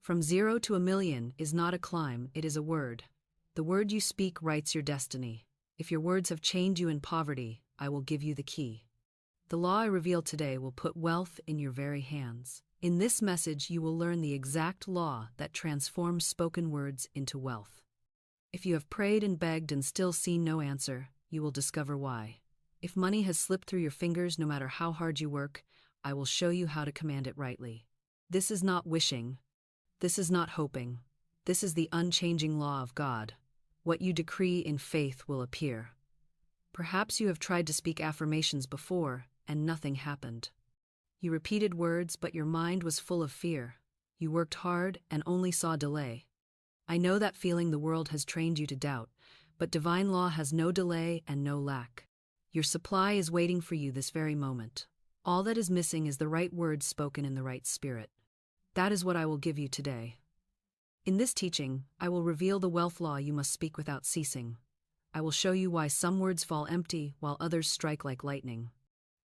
From 0 to 1,000,000 is not a climb, it is a word. The word you speak writes your destiny. If your words have chained you in poverty, I will give you the key. The law I reveal today will put wealth in your very hands. In this message, you will learn the exact law that transforms spoken words into wealth. If you have prayed and begged and still seen no answer, you will discover why. If money has slipped through your fingers no matter how hard you work, I will show you how to command it rightly. This is not wishing. This is not hoping. This is the unchanging law of God. What you decree in faith will appear. Perhaps you have tried to speak affirmations before, and nothing happened. You repeated words, but your mind was full of fear. You worked hard and only saw delay. I know that feeling. The world has trained you to doubt, but divine law has no delay and no lack. Your supply is waiting for you this very moment. All that is missing is the right words spoken in the right spirit. That is what I will give you today. In this teaching, I will reveal the wealth law you must speak without ceasing. I will show you why some words fall empty while others strike like lightning.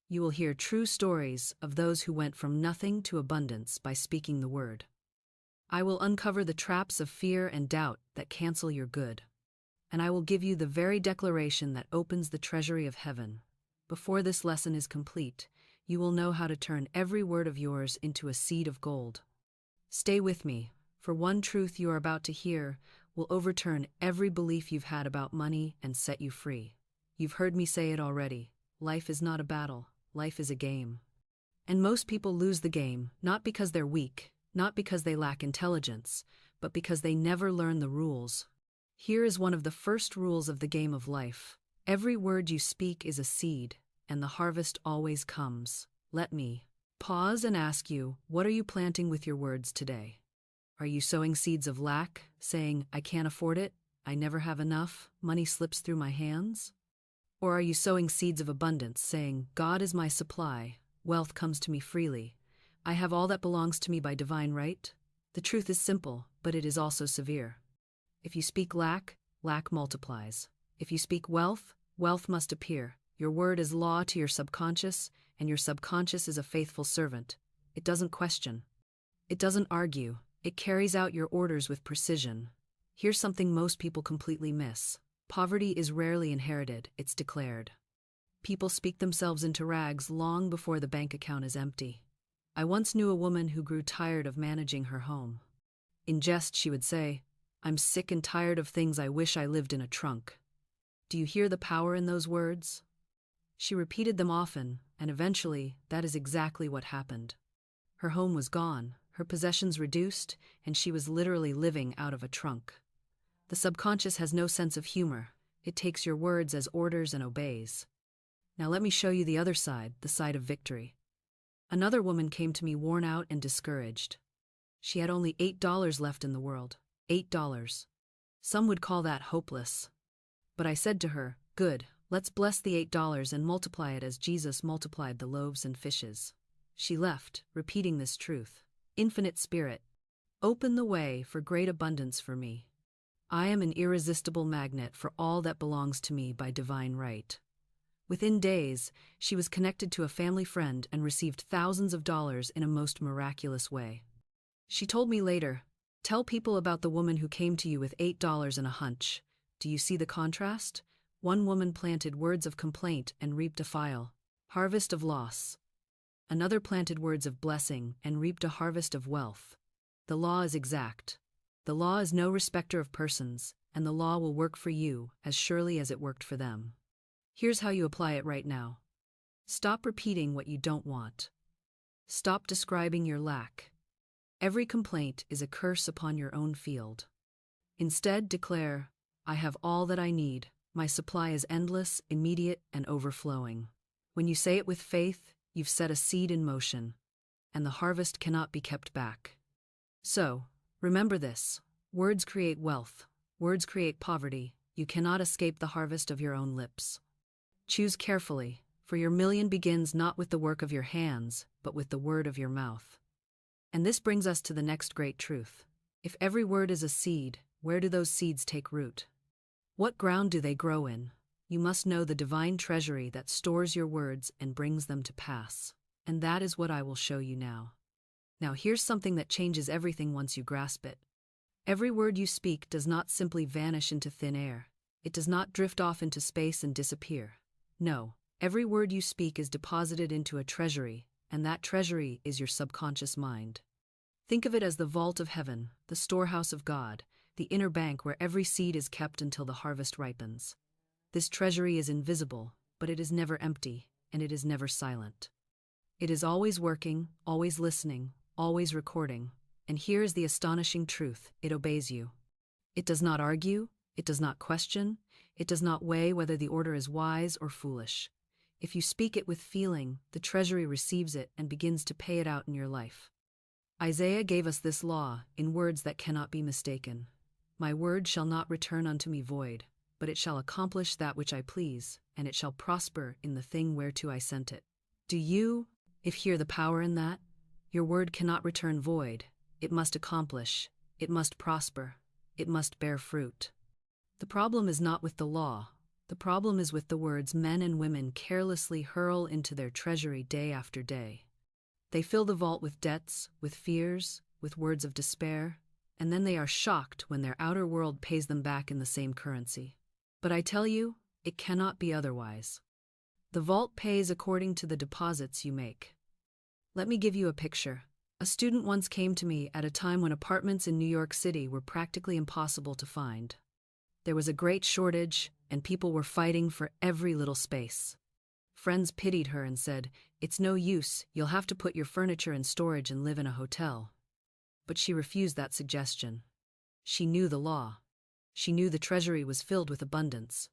You will hear true stories of those who went from nothing to abundance by speaking the word. I will uncover the traps of fear and doubt that cancel your good. And I will give you the very declaration that opens the treasury of heaven. Before this lesson is complete, you will know how to turn every word of yours into a seed of gold. Stay with me, for one truth you are about to hear will overturn every belief you've had about money and set you free. You've heard me say it already. Life is not a battle. Life is a game. And most people lose the game, not because they're weak, not because they lack intelligence, but because they never learn the rules. Here is one of the first rules of the game of life. Every word you speak is a seed, and the harvest always comes. Let me pause and ask you, what are you planting with your words today? Are you sowing seeds of lack, saying, I can't afford it, I never have enough, money slips through my hands? Or are you sowing seeds of abundance, saying, God is my supply, wealth comes to me freely, I have all that belongs to me by divine right? The truth is simple, but it is also severe. If you speak lack, lack multiplies. If you speak wealth, wealth must appear. Your word is law to your subconscious, and your subconscious is a faithful servant. It doesn't question. It doesn't argue. It carries out your orders with precision. Here's something most people completely miss. Poverty is rarely inherited, it's declared. People speak themselves into rags long before the bank account is empty. I once knew a woman who grew tired of managing her home. In jest, she would say, I'm sick and tired of things I wish I lived in a trunk. Do you hear the power in those words? She repeated them often, and eventually, that is exactly what happened. Her home was gone, her possessions reduced, and she was literally living out of a trunk. The subconscious has no sense of humor. It takes your words as orders and obeys. Now let me show you the other side, the side of victory. Another woman came to me worn out and discouraged. She had only $8 left in the world. $8. Some would call that hopeless. But I said to her, good, let's bless the $8 and multiply it as Jesus multiplied the loaves and fishes. She left, repeating this truth. Infinite Spirit, open the way for great abundance for me. I am an irresistible magnet for all that belongs to me by divine right. Within days, she was connected to a family friend and received thousands of dollars in a most miraculous way. She told me later, tell people about the woman who came to you with $8 and a hunch. Do you see the contrast? One woman planted words of complaint and reaped a harvest of loss. Another planted words of blessing and reaped a harvest of wealth. The law is exact. The law is no respecter of persons, and the law will work for you as surely as it worked for them. Here's how you apply it right now. Stop repeating what you don't want. Stop describing your lack. Every complaint is a curse upon your own field. Instead, declare, I have all that I need. My supply is endless, immediate, and overflowing. When you say it with faith, you've set a seed in motion, and the harvest cannot be kept back. So, remember this. Words create wealth. Words create poverty. You cannot escape the harvest of your own lips. Choose carefully, for your million begins not with the work of your hands, but with the word of your mouth. And this brings us to the next great truth. If every word is a seed, where do those seeds take root? What ground do they grow in? You must know the divine treasury that stores your words and brings them to pass. And that is what I will show you now. Now here's something that changes everything once you grasp it. Every word you speak does not simply vanish into thin air. It does not drift off into space and disappear. No, every word you speak is deposited into a treasury, and that treasury is your subconscious mind. Think of it as the vault of heaven, the storehouse of God, the inner bank where every seed is kept until the harvest ripens. This treasury is invisible, but it is never empty, and it is never silent. It is always working, always listening, always recording, and here is the astonishing truth: it obeys you. It does not argue, it does not question, it does not weigh whether the order is wise or foolish. If you speak it with feeling, the treasury receives it and begins to pay it out in your life. Isaiah gave us this law in words that cannot be mistaken. My word shall not return unto me void, but it shall accomplish that which I please, and it shall prosper in the thing whereto I sent it. Do you, hear the power in that? Your word cannot return void. It must accomplish, it must prosper, it must bear fruit. The problem is not with the law. The problem is with the words men and women carelessly hurl into their treasury day after day. They fill the vault with debts, with fears, with words of despair, and then they are shocked when their outer world pays them back in the same currency. But I tell you, it cannot be otherwise. The vault pays according to the deposits you make. Let me give you a picture. A student once came to me at a time when apartments in New York City were practically impossible to find. There was a great shortage, and people were fighting for every little space. Friends pitied her and said, "It's no use, you'll have to put your furniture in storage and live in a hotel." But she refused that suggestion. She knew the law. She knew the treasury was filled with abundance.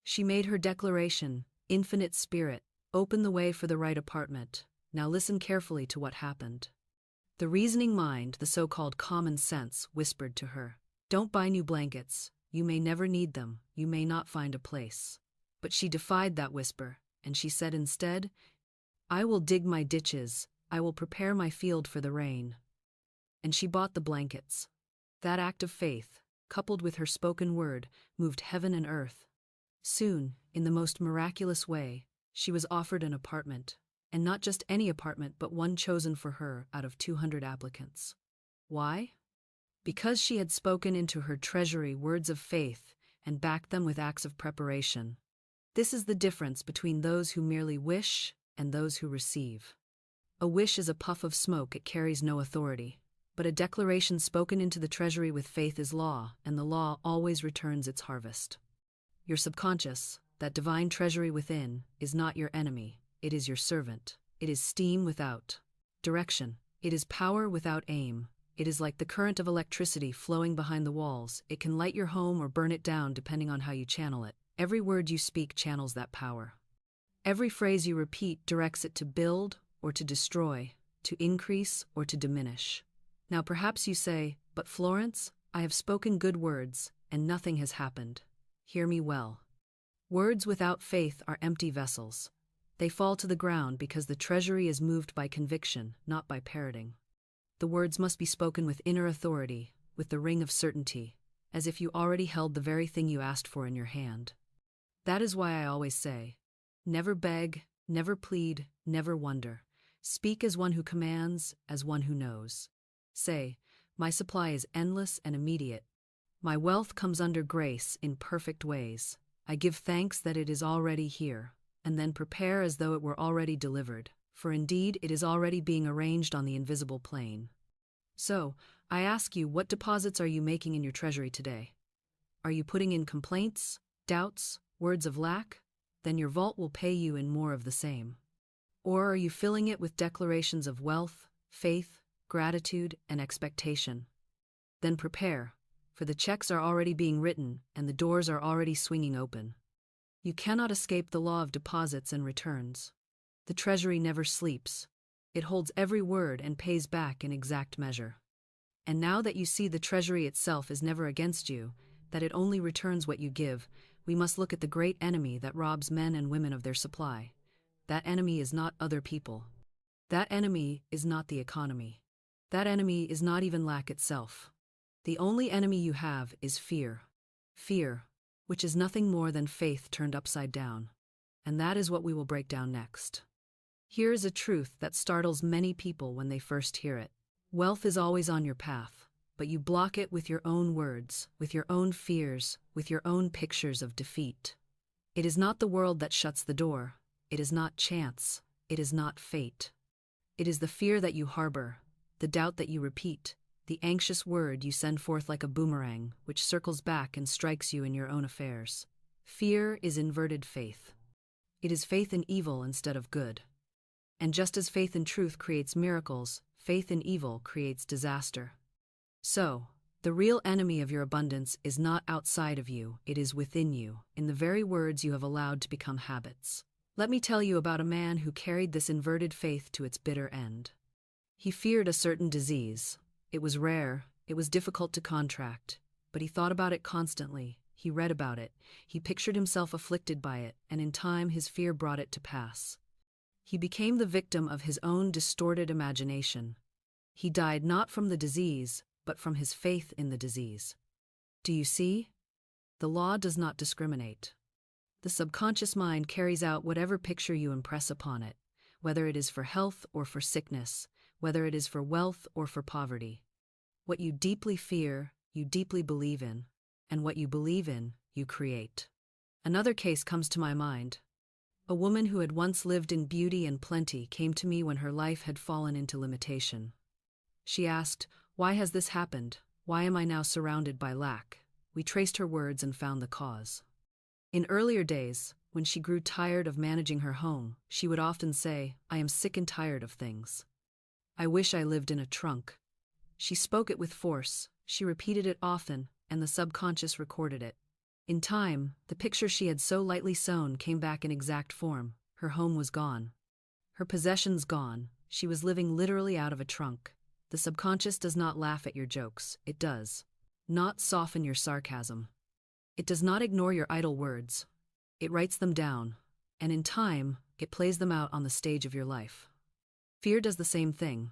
She made her declaration: Infinite Spirit, open the way for the right apartment. Now listen carefully to what happened. The reasoning mind, the so-called common sense, whispered to her, "Don't buy new blankets. You may never need them. You may not find a place." But she defied that whisper, and she said instead, "I will dig my ditches. I will prepare my field for the rain." And she bought the blankets. That act of faith, coupled with her spoken word, moved heaven and earth. Soon, in the most miraculous way, she was offered an apartment. And not just any apartment, but one chosen for her out of 200 applicants. Why? Because she had spoken into her treasury words of faith and backed them with acts of preparation. This is the difference between those who merely wish and those who receive. A wish is a puff of smoke, it carries no authority. But a declaration spoken into the treasury with faith is law, and the law always returns its harvest. Your subconscious, that divine treasury within, is not your enemy. It is your servant. It is steam without direction. It is power without aim. It is like the current of electricity flowing behind the walls. It can light your home or burn it down depending on how you channel it. Every word you speak channels that power. Every phrase you repeat directs it to build or to destroy, to increase or to diminish. Now perhaps you say, "But Florence, I have spoken good words, and nothing has happened." Hear me well. Words without faith are empty vessels. They fall to the ground because the treasury is moved by conviction, not by parroting. The words must be spoken with inner authority, with the ring of certainty, as if you already held the very thing you asked for in your hand. That is why I always say, never beg, never plead, never wonder. Speak as one who commands, as one who knows. Say, my supply is endless and immediate. My wealth comes under grace in perfect ways. I give thanks that it is already here. And then prepare as though it were already delivered, for indeed it is already being arranged on the invisible plane. So, I ask you, what deposits are you making in your treasury today? Are you putting in complaints, doubts, words of lack? Then your vault will pay you in more of the same. Or are you filling it with declarations of wealth, faith, gratitude, and expectation? Then prepare, for the checks are already being written and the doors are already swinging open. You cannot escape the law of deposits and returns. The treasury never sleeps. It holds every word and pays back in exact measure. And now that you see the treasury itself is never against you, that it only returns what you give, we must look at the great enemy that robs men and women of their supply. That enemy is not other people. That enemy is not the economy. That enemy is not even lack itself. The only enemy you have is fear. Fear, which is nothing more than faith turned upside down. And that is what we will break down next. Here is a truth that startles many people when they first hear it. Wealth is always on your path, but you block it with your own words, with your own fears, with your own pictures of defeat. It is not the world that shuts the door. It is not chance. It is not fate. It is the fear that you harbor, the doubt that you repeat, the anxious word you send forth like a boomerang, which circles back and strikes you in your own affairs. Fear is inverted faith. It is faith in evil instead of good. And just as faith in truth creates miracles, faith in evil creates disaster. So, the real enemy of your abundance is not outside of you, it is within you, in the very words you have allowed to become habits. Let me tell you about a man who carried this inverted faith to its bitter end. He feared a certain disease. It was rare, it was difficult to contract, but he thought about it constantly, he read about it, he pictured himself afflicted by it, and in time his fear brought it to pass. He became the victim of his own distorted imagination. He died not from the disease, but from his faith in the disease. Do you see? The law does not discriminate. The subconscious mind carries out whatever picture you impress upon it, whether it is for health or for sickness, whether it is for wealth or for poverty. What you deeply fear, you deeply believe in, and what you believe in, you create. Another case comes to my mind. A woman who had once lived in beauty and plenty came to me when her life had fallen into limitation. She asked, "Why has this happened? Why am I now surrounded by lack?" We traced her words and found the cause. In earlier days, when she grew tired of managing her home, she would often say, "I am sick and tired of things. I wish I lived in a trunk." She spoke it with force, she repeated it often, and the subconscious recorded it. In time, the picture she had so lightly sown came back in exact form. Her home was gone. Her possessions gone. She was living literally out of a trunk. The subconscious does not laugh at your jokes, it does not soften your sarcasm. It does not ignore your idle words. It writes them down, and in time, it plays them out on the stage of your life. Fear does the same thing.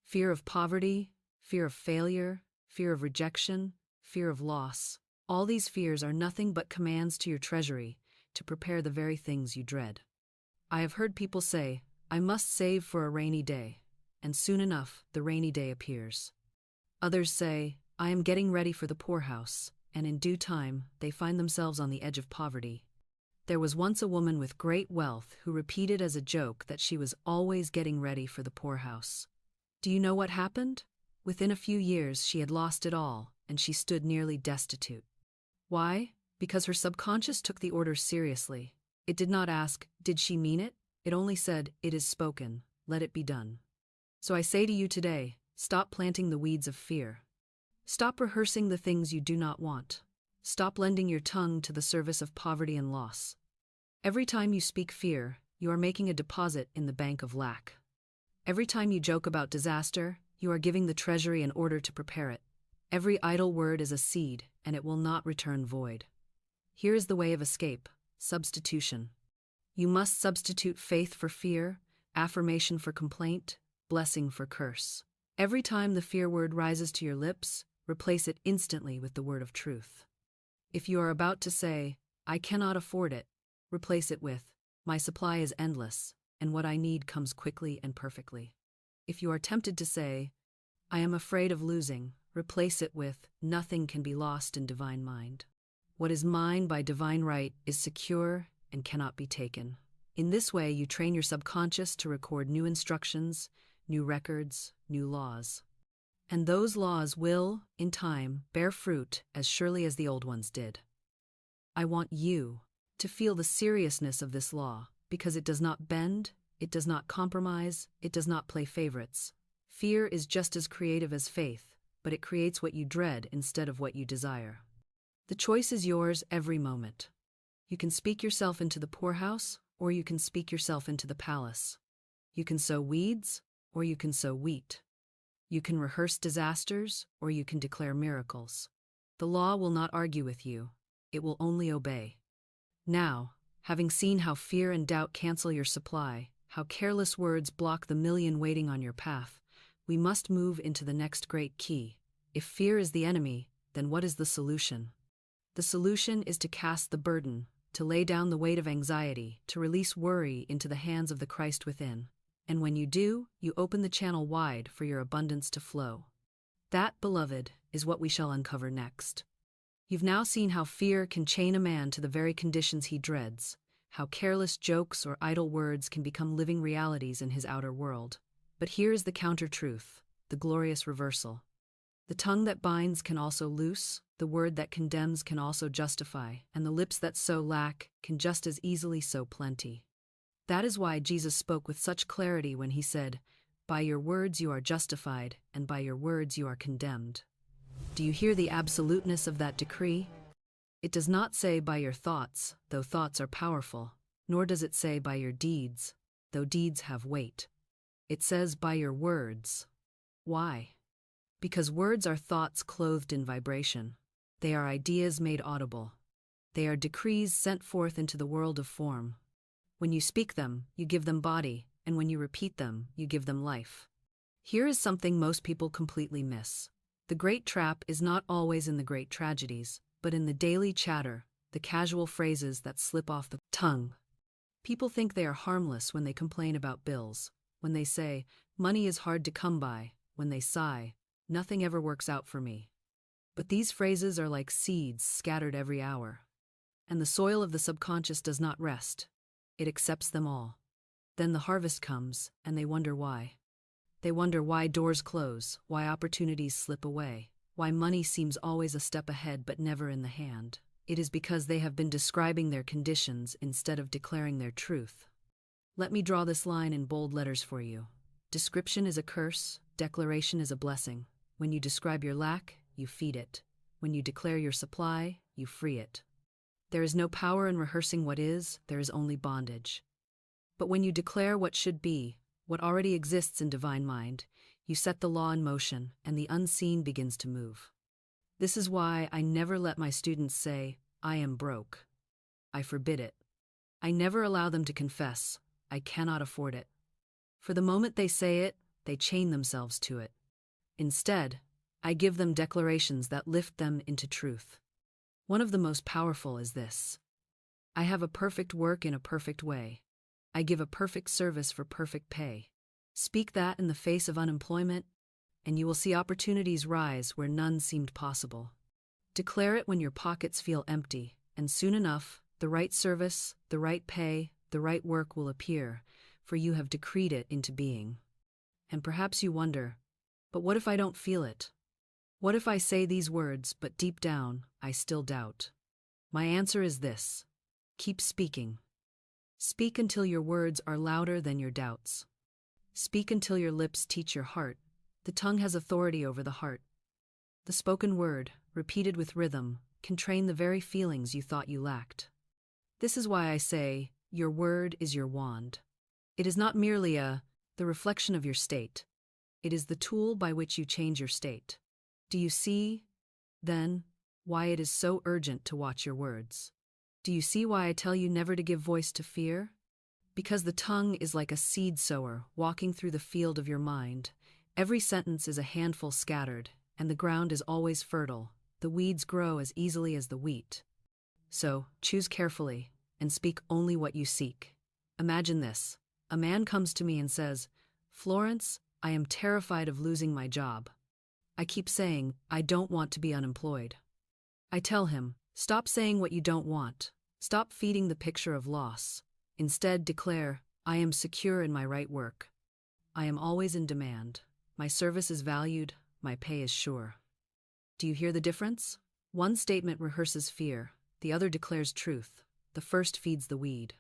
Fear of poverty, fear of failure, fear of rejection, fear of loss. All these fears are nothing but commands to your treasury to prepare the very things you dread. I have heard people say, "I must save for a rainy day," and soon enough, the rainy day appears. Others say, "I am getting ready for the poorhouse," and in due time, they find themselves on the edge of poverty. There was once a woman with great wealth who repeated as a joke that she was always getting ready for the poorhouse. Do you know what happened? Within a few years, she had lost it all, and she stood nearly destitute. Why? Because her subconscious took the orders seriously. It did not ask, did she mean it? It only said, it is spoken, let it be done. So I say to you today, stop planting the weeds of fear. Stop rehearsing the things you do not want. Stop lending your tongue to the service of poverty and loss. Every time you speak fear, you are making a deposit in the bank of lack. Every time you joke about disaster, you are giving the treasury an order to prepare it. Every idle word is a seed, and it will not return void. Here is the way of escape: substitution. You must substitute faith for fear, affirmation for complaint, blessing for curse. Every time the fear word rises to your lips, replace it instantly with the word of truth. If you are about to say, "I cannot afford it," replace it with, "My supply is endless, and what I need comes quickly and perfectly." If you are tempted to say, "I am afraid of losing," replace it with, "Nothing can be lost in divine mind. What is mine by divine right is secure and cannot be taken." In this way, you train your subconscious to record new instructions, new records, new laws. And those laws will, in time, bear fruit as surely as the old ones did. I want you to feel the seriousness of this law, because it does not bend, it does not compromise, it does not play favorites. Fear is just as creative as faith, but it creates what you dread instead of what you desire. The choice is yours every moment. You can speak yourself into the poorhouse, or you can speak yourself into the palace. You can sow weeds, or you can sow wheat. You can rehearse disasters, or you can declare miracles. The law will not argue with you. It will only obey. Now, having seen how fear and doubt cancel your supply, how careless words block the million waiting on your path, we must move into the next great key. If fear is the enemy, then what is the solution? The solution is to cast the burden, to lay down the weight of anxiety, to release worry into the hands of the Christ within. And when you do, you open the channel wide for your abundance to flow. That, beloved, is what we shall uncover next. You've now seen how fear can chain a man to the very conditions he dreads, how careless jokes or idle words can become living realities in his outer world. But here is the counter-truth, the glorious reversal. The tongue that binds can also loose, the word that condemns can also justify, and the lips that sow lack can just as easily sow plenty. That is why Jesus spoke with such clarity when he said, "By your words you are justified, and by your words you are condemned." Do you hear the absoluteness of that decree? It does not say by your thoughts, though thoughts are powerful, nor does it say by your deeds, though deeds have weight. It says by your words. Why? Because words are thoughts clothed in vibration. They are ideas made audible. They are decrees sent forth into the world of form. When you speak them, you give them body, and when you repeat them, you give them life. Here is something most people completely miss. The great trap is not always in the great tragedies, but in the daily chatter, the casual phrases that slip off the tongue. People think they are harmless when they complain about bills, when they say, "Money is hard to come by," when they sigh, "Nothing ever works out for me." But these phrases are like seeds scattered every hour. And the soil of the subconscious does not rest. It accepts them all. Then the harvest comes, and they wonder why. They wonder why doors close, why opportunities slip away, why money seems always a step ahead but never in the hand. It is because they have been describing their conditions instead of declaring their truth. Let me draw this line in bold letters for you. Description is a curse, declaration is a blessing. When you describe your lack, you feed it. When you declare your supply, you free it. There is no power in rehearsing what is, there is only bondage. But when you declare what should be, what already exists in divine mind, you set the law in motion, and the unseen begins to move. This is why I never let my students say, "I am broke." I forbid it. I never allow them to confess, "I cannot afford it." For the moment they say it, they chain themselves to it. Instead, I give them declarations that lift them into truth. One of the most powerful is this: I have a perfect work in a perfect way. I give a perfect service for perfect pay. Speak that in the face of unemployment, and you will see opportunities rise where none seemed possible. Declare it when your pockets feel empty, and soon enough, the right service, the right pay, the right work will appear, for you have decreed it into being. And perhaps you wonder, but what if I don't feel it? What if I say these words, but deep down, I still doubt? My answer is this: keep speaking. Speak until your words are louder than your doubts. Speak until your lips teach your heart. The tongue has authority over the heart. The spoken word, repeated with rhythm, can train the very feelings you thought you lacked. This is why I say, your word is your wand. It is not merely the reflection of your state. It is the tool by which you change your state. Do you see, then, why it is so urgent to watch your words? Do you see why I tell you never to give voice to fear? Because the tongue is like a seed sower walking through the field of your mind. Every sentence is a handful scattered, and the ground is always fertile. The weeds grow as easily as the wheat. So, choose carefully, and speak only what you seek. Imagine this. A man comes to me and says, "Florence, I am terrified of losing my job. I keep saying, I don't want to be unemployed." I tell him, stop saying what you don't want. Stop feeding the picture of loss. Instead, declare, I am secure in my right work. I am always in demand. My service is valued. My pay is sure. Do you hear the difference? One statement rehearses fear. The other declares truth. The first feeds the weed.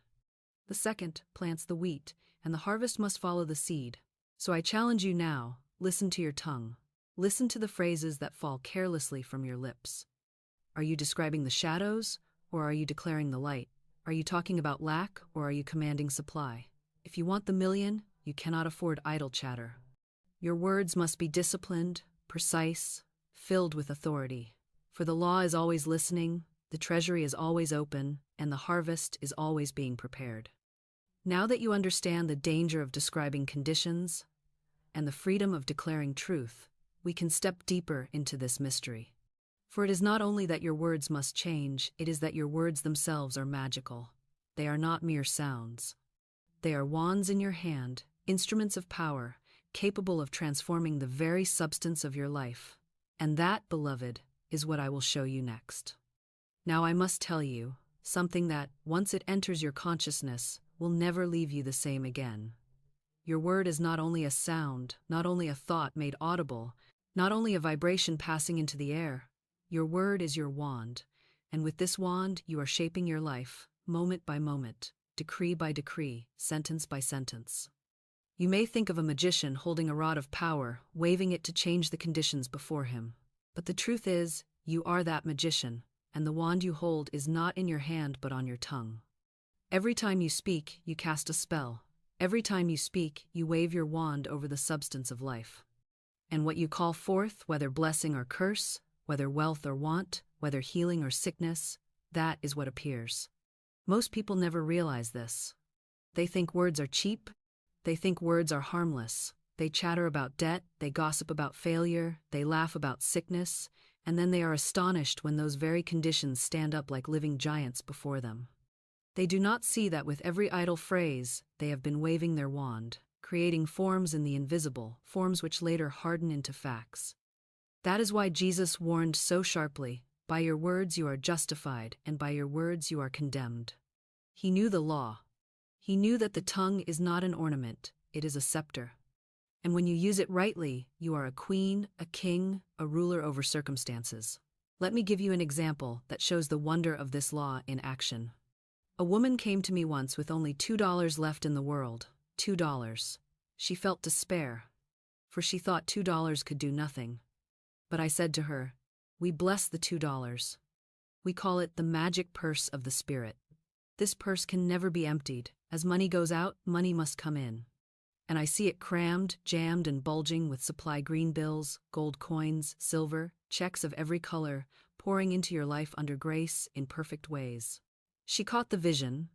The second plants the wheat, and the harvest must follow the seed. So I challenge you now, listen to your tongue. Listen to the phrases that fall carelessly from your lips. Are you describing the shadows, or are you declaring the light? Are you talking about lack, or are you commanding supply? If you want the million, you cannot afford idle chatter. Your words must be disciplined, precise, filled with authority. For the law is always listening, the treasury is always open, and the harvest is always being prepared. Now that you understand the danger of describing conditions and the freedom of declaring truth, we can step deeper into this mystery. For it is not only that your words must change, it is that your words themselves are magical. They are not mere sounds. They are wands in your hand, instruments of power, capable of transforming the very substance of your life. And that, beloved, is what I will show you next. Now I must tell you, something that, once it enters your consciousness, will never leave you the same again. Your word is not only a sound, not only a thought made audible, not only a vibration passing into the air. Your word is your wand, and with this wand you are shaping your life, moment by moment, decree by decree, sentence by sentence. You may think of a magician holding a rod of power, waving it to change the conditions before him. But the truth is, you are that magician, and the wand you hold is not in your hand but on your tongue. Every time you speak, you cast a spell. Every time you speak, you wave your wand over the substance of life. And what you call forth, whether blessing or curse, whether wealth or want, whether healing or sickness, that is what appears. Most people never realize this. They think words are cheap. They think words are harmless. They chatter about debt, they gossip about failure, they laugh about sickness, and then they are astonished when those very conditions stand up like living giants before them. They do not see that with every idle phrase, they have been waving their wand, creating forms in the invisible, forms which later harden into facts. That is why Jesus warned so sharply, "By your words you are justified, and by your words you are condemned." He knew the law. He knew that the tongue is not an ornament, it is a scepter. And when you use it rightly, you are a queen, a king, a ruler over circumstances. Let me give you an example that shows the wonder of this law in action. A woman came to me once with only $2 left in the world. $2. She felt despair, for she thought $2 could do nothing. But I said to her, "We bless the $2. We call it the magic purse of the spirit. This purse can never be emptied. As money goes out, money must come in. And I see it crammed, jammed, and bulging with supply green bills, gold coins, silver, checks of every color, pouring into your life under grace in perfect ways." She caught the vision.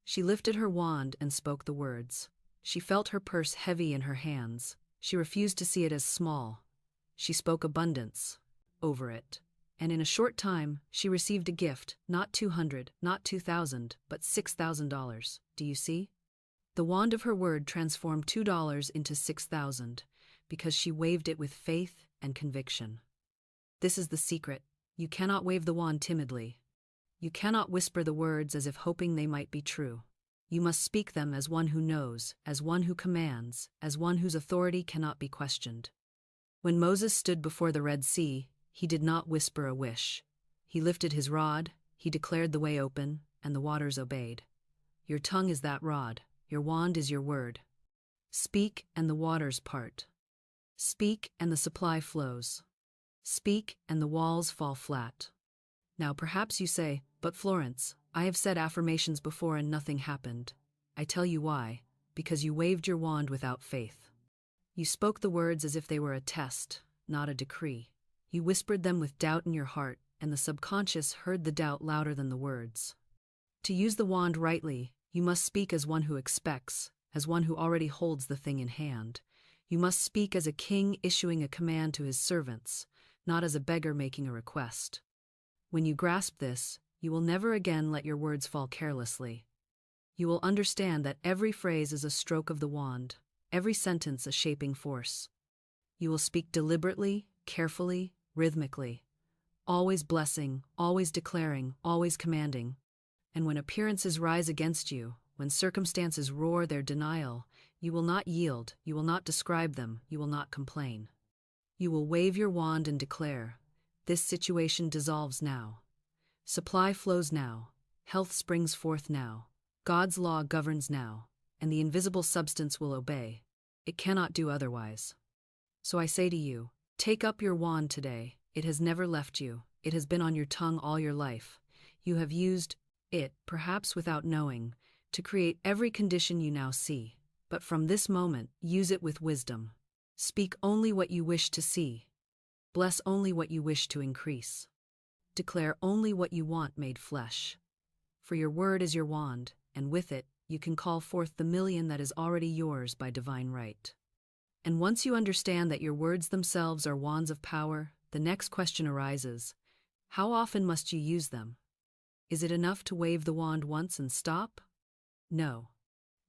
She lifted her wand and spoke the words. She felt her purse heavy in her hands. She refused to see it as small. She spoke abundance over it. And in a short time, she received a gift, not 200, not 2,000, but $6,000. Do you see? The wand of her word transformed $2 into 6,000, because she waved it with faith and conviction. This is the secret. You cannot wave the wand timidly. You cannot whisper the words as if hoping they might be true. You must speak them as one who knows, as one who commands, as one whose authority cannot be questioned. When Moses stood before the Red Sea, he did not whisper a wish. He lifted his rod, he declared the way open, and the waters obeyed. Your tongue is that rod. Your wand is your word. Speak, and the waters part. Speak, and the supply flows. Speak, and the walls fall flat. Now perhaps you say, "But Florence, I have said affirmations before and nothing happened." I tell you why. Because you waved your wand without faith. You spoke the words as if they were a test, not a decree. You whispered them with doubt in your heart, and the subconscious heard the doubt louder than the words. To use the wand rightly, you must speak as one who expects, as one who already holds the thing in hand. You must speak as a king issuing a command to his servants, not as a beggar making a request. When you grasp this, you will never again let your words fall carelessly. You will understand that every phrase is a stroke of the wand, every sentence a shaping force. You will speak deliberately, carefully, rhythmically, always blessing, always declaring, always commanding. And when appearances rise against you, when circumstances roar their denial, you will not yield, you will not describe them, you will not complain. You will wave your wand and declare, "This situation dissolves now. Supply flows now. Health springs forth now. God's law governs now, and the invisible substance will obey. It cannot do otherwise." So I say to you, take up your wand today. It has never left you. It has been on your tongue all your life. You have used it, perhaps without knowing, to create every condition you now see. But from this moment, use it with wisdom. Speak only what you wish to see. Bless only what you wish to increase. Declare only what you want made flesh. For your word is your wand, and with it, you can call forth the million that is already yours by divine right. And once you understand that your words themselves are wands of power, the next question arises: how often must you use them? Is it enough to wave the wand once and stop? No.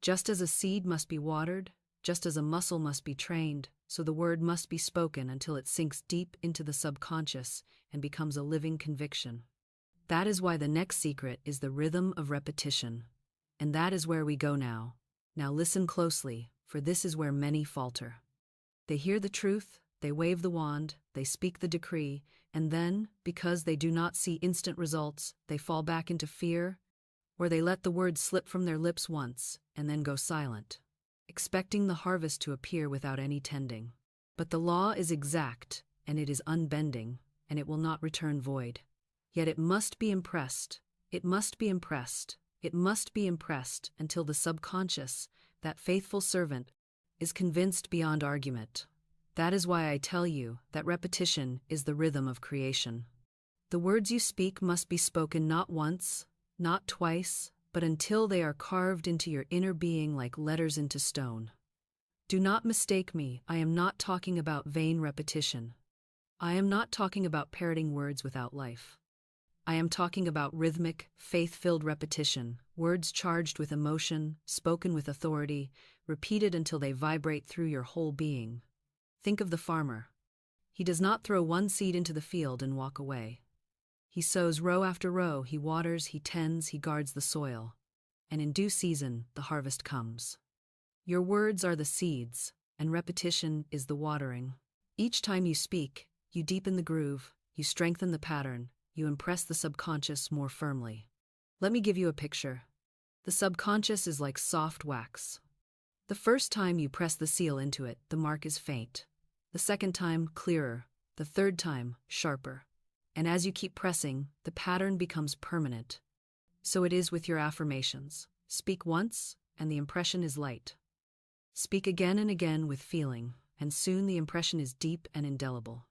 Just as a seed must be watered, Just as a muscle must be trained, so the word must be spoken until it sinks deep into the subconscious and becomes a living conviction. That is why the next secret is the rhythm of repetition. And that is where we go now. Now listen closely, for this is where many falter. They hear the truth, they wave the wand, they speak the decree, and then, because they do not see instant results, they fall back into fear, or they let the words slip from their lips once, and then go silent, expecting the harvest to appear without any tending. But the law is exact, and it is unbending, and it will not return void. Yet it must be impressed, it must be impressed, it must be impressed until the subconscious, that faithful servant, is convinced beyond argument. That is why I tell you that repetition is the rhythm of creation. The words you speak must be spoken not once, not twice, but until they are carved into your inner being like letters into stone. Do not mistake me, I am not talking about vain repetition. I am not talking about parroting words without life. I am talking about rhythmic, faith-filled repetition, words charged with emotion, spoken with authority, repeated until they vibrate through your whole being. Think of the farmer. He does not throw one seed into the field and walk away. He sows row after row, he waters, he tends, he guards the soil. And in due season, the harvest comes. Your words are the seeds, and repetition is the watering. Each time you speak, you deepen the groove, you strengthen the pattern, you impress the subconscious more firmly. Let me give you a picture. The subconscious is like soft wax. The first time you press the seal into it, the mark is faint. The second time, clearer. The third time, sharper. And as you keep pressing, the pattern becomes permanent. So it is with your affirmations. Speak once, and the impression is light. Speak again and again with feeling, and soon the impression is deep and indelible.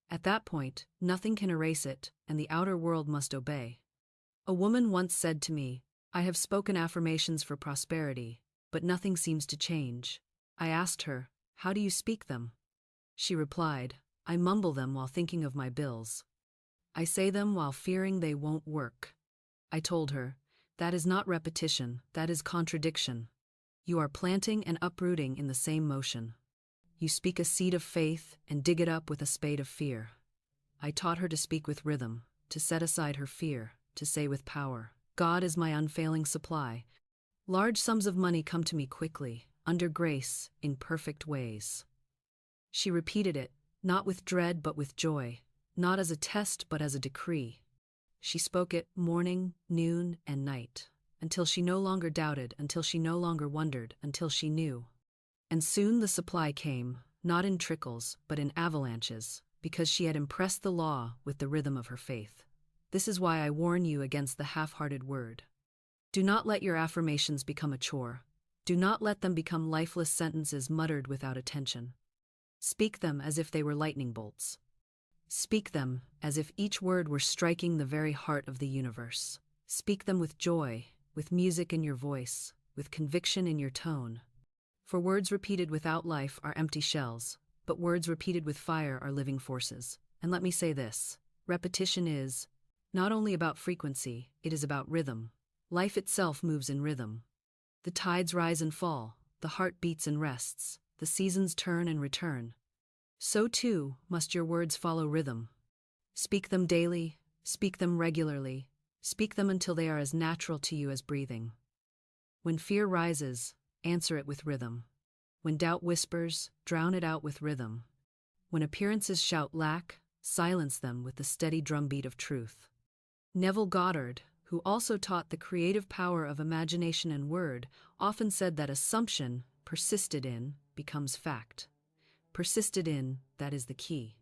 At that point, nothing can erase it, and the outer world must obey. A woman once said to me, I have spoken affirmations for prosperity, but nothing seems to change. I asked her, how do you speak them? She replied, I mumble them while thinking of my bills. I say them while fearing they won't work. I told her, that is not repetition, that is contradiction. You are planting and uprooting in the same motion. You speak a seed of faith and dig it up with a spade of fear. I taught her to speak with rhythm, to set aside her fear, to say with power, God is my unfailing supply. Large sums of money come to me quickly, under grace, in perfect ways. She repeated it, not with dread but with joy, not as a test but as a decree. She spoke it morning, noon, and night, until she no longer doubted, until she no longer wondered, until she knew. And soon the supply came, not in trickles, but in avalanches, because she had impressed the law with the rhythm of her faith. This is why I warn you against the half-hearted word. Do not let your affirmations become a chore. Do not let them become lifeless sentences muttered without attention. Speak them as if they were lightning bolts. Speak them as if each word were striking the very heart of the universe. Speak them with joy, with music in your voice, with conviction in your tone. For words repeated without life are empty shells, but words repeated with fire are living forces. And let me say this, repetition is not only about frequency, it is about rhythm. Life itself moves in rhythm. The tides rise and fall, the heart beats and rests, the seasons turn and return. So too must your words follow rhythm. Speak them daily, speak them regularly, speak them until they are as natural to you as breathing. When fear rises, answer it with rhythm. When doubt whispers, drown it out with rhythm. When appearances shout lack, silence them with the steady drumbeat of truth. Neville Goddard, who also taught the creative power of imagination and word, often said that assumption, persisted in, becomes fact. Persisted in, that is the key.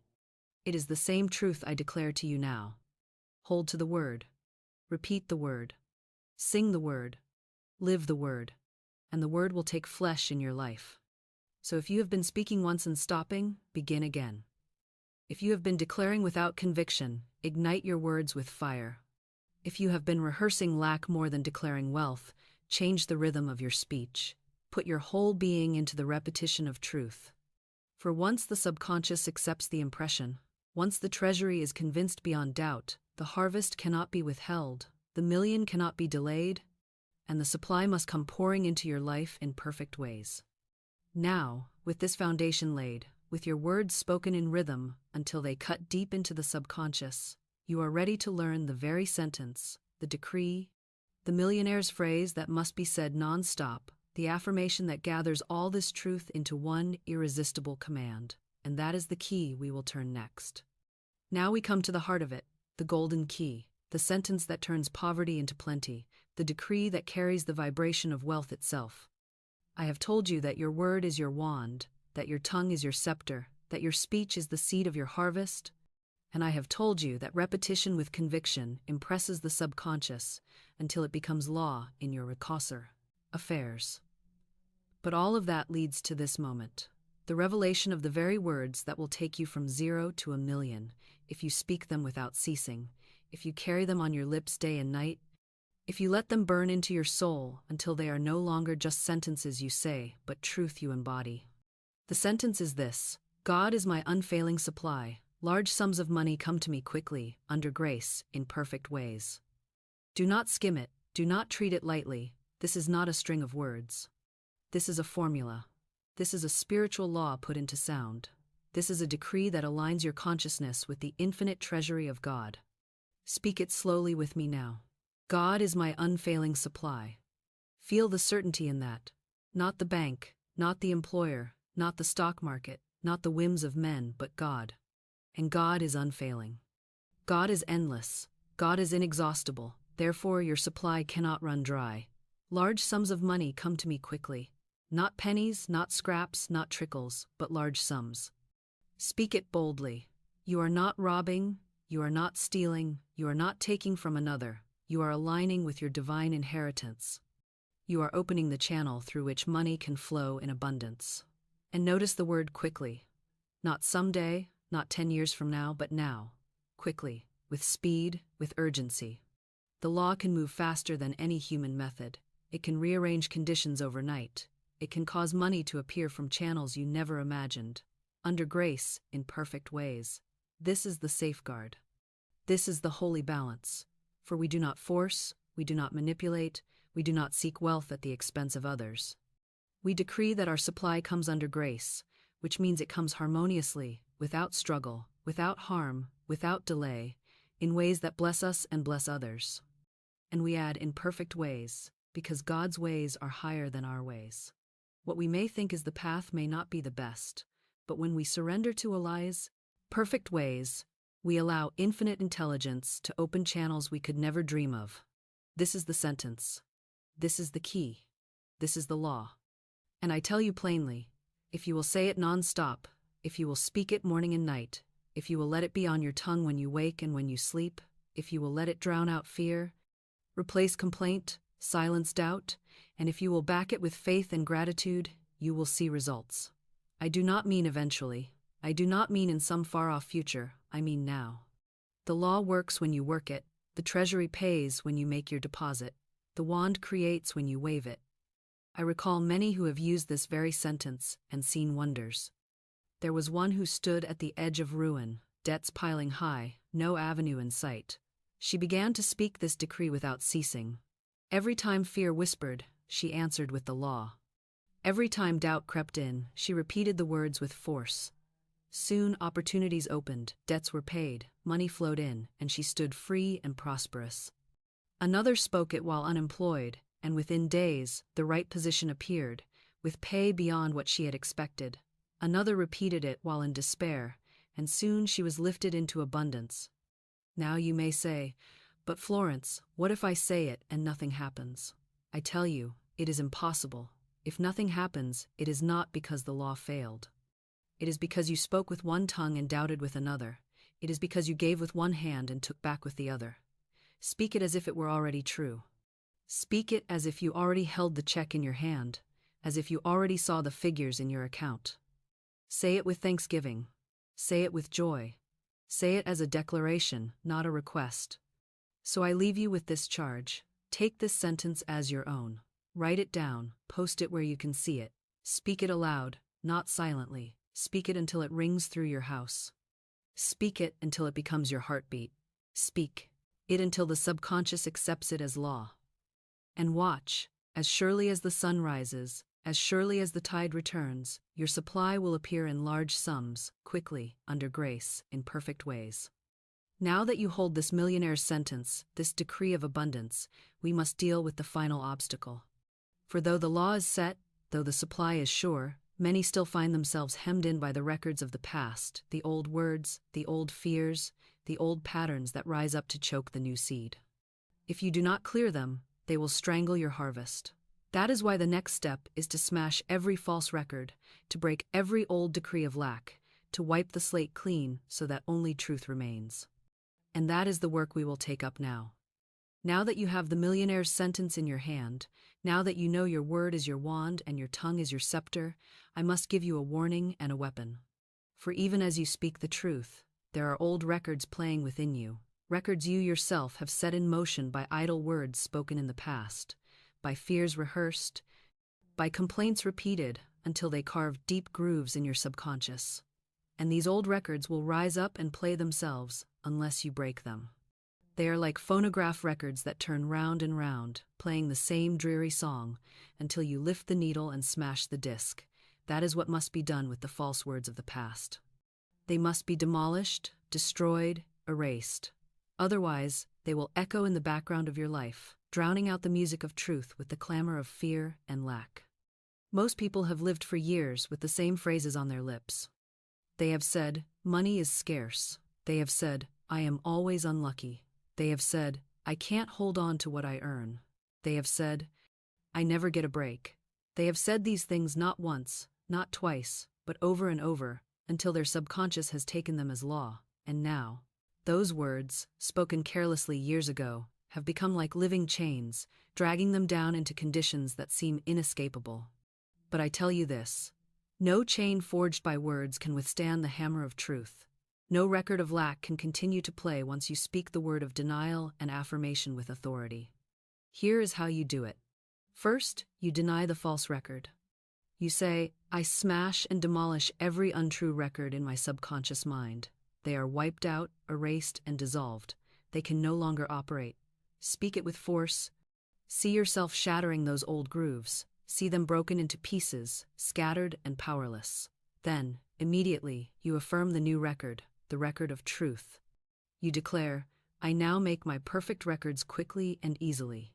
It is the same truth I declare to you now. Hold to the word. Repeat the word. Sing the word. Live the word. And the word will take flesh in your life. So if you have been speaking once and stopping, begin again. If you have been declaring without conviction, ignite your words with fire. If you have been rehearsing lack more than declaring wealth, change the rhythm of your speech. Put your whole being into the repetition of truth. For once the subconscious accepts the impression, once the treasury is convinced beyond doubt, the harvest cannot be withheld, the million cannot be delayed, and the supply must come pouring into your life in perfect ways. Now, with this foundation laid, with your words spoken in rhythm until they cut deep into the subconscious, you are ready to learn the very sentence, the decree, the millionaire's phrase that must be said nonstop, the affirmation that gathers all this truth into one irresistible command. And that is the key we will turn next. Now we come to the heart of it, the golden key, the sentence that turns poverty into plenty, the decree that carries the vibration of wealth itself. I have told you that your word is your wand, that your tongue is your scepter, that your speech is the seed of your harvest, and I have told you that repetition with conviction impresses the subconscious until it becomes law in your affairs. But all of that leads to this moment, the revelation of the very words that will take you from 0 to 1,000,000 if you speak them without ceasing, if you carry them on your lips day and night, if you let them burn into your soul until they are no longer just sentences you say, but truth you embody. The sentence is this: God is my unfailing supply. Large sums of money come to me quickly, under grace, in perfect ways. Do not skim it, do not treat it lightly. This is not a string of words. This is a formula. This is a spiritual law put into sound. This is a decree that aligns your consciousness with the infinite treasury of God. Speak it slowly with me now. God is my unfailing supply. Feel the certainty in that. Not the bank, not the employer, not the stock market, not the whims of men, but God. And God is unfailing. God is endless. God is inexhaustible. Therefore, your supply cannot run dry. Large sums of money come to me quickly. Not pennies, not scraps, not trickles, but large sums. Speak it boldly. You are not robbing, you are not stealing, you are not taking from another. You are aligning with your divine inheritance. You are opening the channel through which money can flow in abundance. And notice the word quickly. Not someday, not 10 years from now, but now. Quickly, with speed, with urgency. The law can move faster than any human method. It can rearrange conditions overnight. It can cause money to appear from channels you never imagined. Under grace, in perfect ways. This is the safeguard. This is the holy balance. For we do not force, we do not manipulate, we do not seek wealth at the expense of others. We decree that our supply comes under grace, which means it comes harmoniously, without struggle, without harm, without delay, in ways that bless us and bless others. And we add in perfect ways, because God's ways are higher than our ways. What we may think is the path may not be the best, but when we surrender to Allah's perfect ways, we allow infinite intelligence to open channels we could never dream of. This is the sentence. This is the key. This is the law. And I tell you plainly, if you will say it non-stop, if you will speak it morning and night, if you will let it be on your tongue when you wake and when you sleep, if you will let it drown out fear, replace complaint, silence doubt, and if you will back it with faith and gratitude, you will see results. I do not mean eventually. I do not mean in some far-off future. I mean now. The law works when you work it. The treasury pays when you make your deposit. The wand creates when you wave it. I recall many who have used this very sentence and seen wonders. There was one who stood at the edge of ruin, debts piling high, no avenue in sight. She began to speak this decree without ceasing. Every time fear whispered, she answered with the law. Every time doubt crept in, she repeated the words with force. Soon opportunities opened, debts were paid, money flowed in, and she stood free and prosperous. Another spoke it while unemployed, and within days, the right position appeared, with pay beyond what she had expected. Another repeated it while in despair, and soon she was lifted into abundance. Now you may say, "But Florence, what if I say it and nothing happens?" I tell you, it is impossible. If nothing happens, it is not because the law failed. It is because you spoke with one tongue and doubted with another. It is because you gave with one hand and took back with the other. Speak it as if it were already true. Speak it as if you already held the check in your hand, as if you already saw the figures in your account. Say it with thanksgiving. Say it with joy. Say it as a declaration, not a request. So I leave you with this charge. Take this sentence as your own. Write it down, post it where you can see it. Speak it aloud, not silently. Speak it until it rings through your house. Speak it until it becomes your heartbeat. Speak it until the subconscious accepts it as law. And watch, as surely as the sun rises, As surely as the tide returns, your supply will appear in large sums, quickly, under grace, in perfect ways. Now that you hold this millionaire's sentence, this decree of abundance, we must deal with the final obstacle. For though the law is set, though the supply is sure, many still find themselves hemmed in by the records of the past, the old words, the old fears, the old patterns that rise up to choke the new seed. If you do not clear them, they will strangle your harvest. That is why the next step is to smash every false record, to break every old decree of lack, to wipe the slate clean so that only truth remains. And that is the work we will take up now. Now that you have the millionaire's sentence in your hand, now that you know your word is your wand and your tongue is your scepter, I must give you a warning and a weapon. For even as you speak the truth, there are old records playing within you, records you yourself have set in motion by idle words spoken in the past, by fears rehearsed, by complaints repeated until they carve deep grooves in your subconscious. And these old records will rise up and play themselves unless you break them. They are like phonograph records that turn round and round, playing the same dreary song until you lift the needle and smash the disc. That is what must be done with the false words of the past. They must be demolished, destroyed, erased. Otherwise, they will echo in the background of your life, drowning out the music of truth with the clamor of fear and lack. Most people have lived for years with the same phrases on their lips. They have said, money is scarce. They have said, I am always unlucky. They have said, I can't hold on to what I earn. They have said, I never get a break. They have said these things not once, not twice, but over and over, until their subconscious has taken them as law. And now, those words, spoken carelessly years ago, have become like living chains, dragging them down into conditions that seem inescapable. But I tell you this, no chain forged by words can withstand the hammer of truth. No record of lack can continue to play once you speak the word of denial and affirmation with authority. Here is how you do it. First, you deny the false record. You say, I smash and demolish every untrue record in my subconscious mind. They are wiped out, erased, and dissolved. They can no longer operate. Speak it with force. See yourself shattering those old grooves. See them broken into pieces, scattered and powerless. Then, immediately, you affirm the new record, the record of truth. You declare, I now make my perfect records quickly and easily.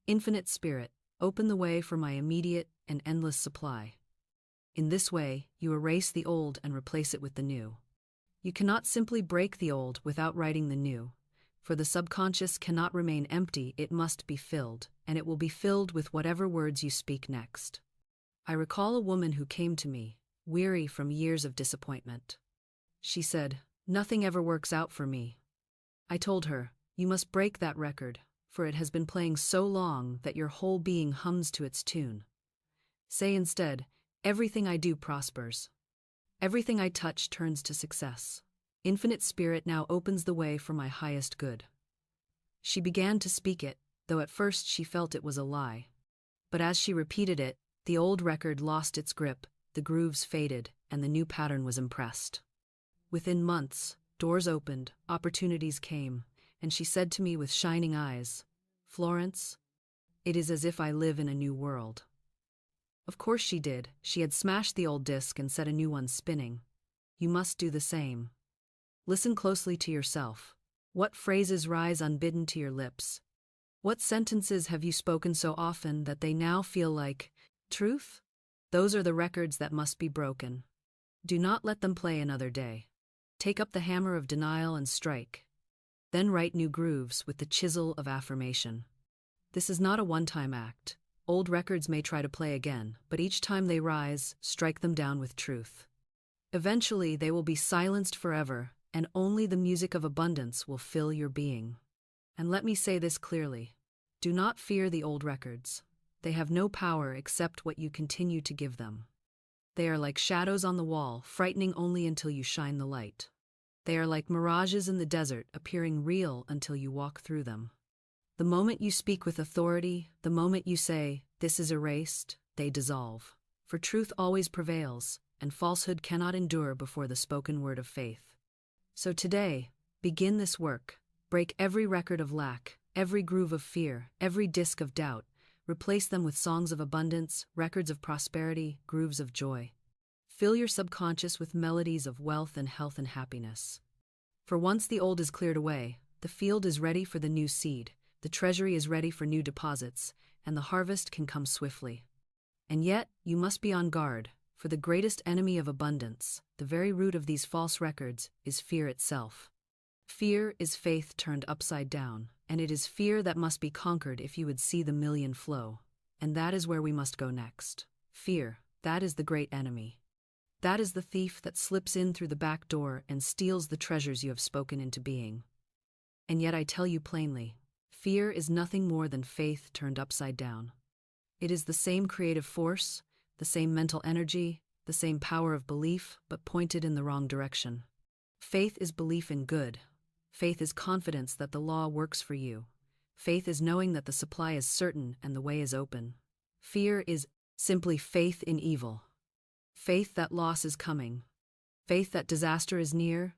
Infinite Spirit, open the way for my immediate and endless supply. In this way, you erase the old and replace it with the new. You cannot simply break the old without writing the new, for the subconscious cannot remain empty, it must be filled, and it will be filled with whatever words you speak next. I recall a woman who came to me, weary from years of disappointment. She said, nothing ever works out for me. I told her, you must break that record, for it has been playing so long that your whole being hums to its tune. Say instead, everything I do prospers. Everything I touch turns to success. Infinite Spirit now opens the way for my highest good. She began to speak it, though at first she felt it was a lie. But as she repeated it, the old record lost its grip, the grooves faded, and the new pattern was impressed. Within months, doors opened, opportunities came, and she said to me with shining eyes, Florence, it is as if I live in a new world. Of course she did. She had smashed the old disc and set a new one spinning. You must do the same. Listen closely to yourself. What phrases rise unbidden to your lips? What sentences have you spoken so often that they now feel like truth? Those are the records that must be broken. Do not let them play another day. Take up the hammer of denial and strike. Then write new grooves with the chisel of affirmation. This is not a one-time act. Old records may try to play again, but each time they rise, strike them down with truth. Eventually, they will be silenced forever, and only the music of abundance will fill your being. And let me say this clearly. Do not fear the old records. They have no power except what you continue to give them. They are like shadows on the wall, frightening only until you shine the light. They are like mirages in the desert, appearing real until you walk through them. The moment you speak with authority, the moment you say, this is erased, they dissolve. For truth always prevails, and falsehood cannot endure before the spoken word of faith. So today, begin this work. Break every record of lack, every groove of fear, every disc of doubt. Replace them with songs of abundance, records of prosperity, grooves of joy. Fill your subconscious with melodies of wealth and health and happiness. For once the old is cleared away, the field is ready for the new seed, the treasury is ready for new deposits, and the harvest can come swiftly. And yet, you must be on guard, for the greatest enemy of abundance, the very root of these false records, is fear itself. Fear is faith turned upside down, and it is fear that must be conquered if you would see the million flow. And that is where we must go next. Fear, that is the great enemy. That is the thief that slips in through the back door and steals the treasures you have spoken into being. And yet I tell you plainly, fear is nothing more than faith turned upside down. It is the same creative force, the same mental energy, the same power of belief, but pointed in the wrong direction. Faith is belief in good. Faith is confidence that the law works for you. Faith is knowing that the supply is certain and the way is open. Fear is simply faith in evil. Faith that loss is coming. Faith that disaster is near.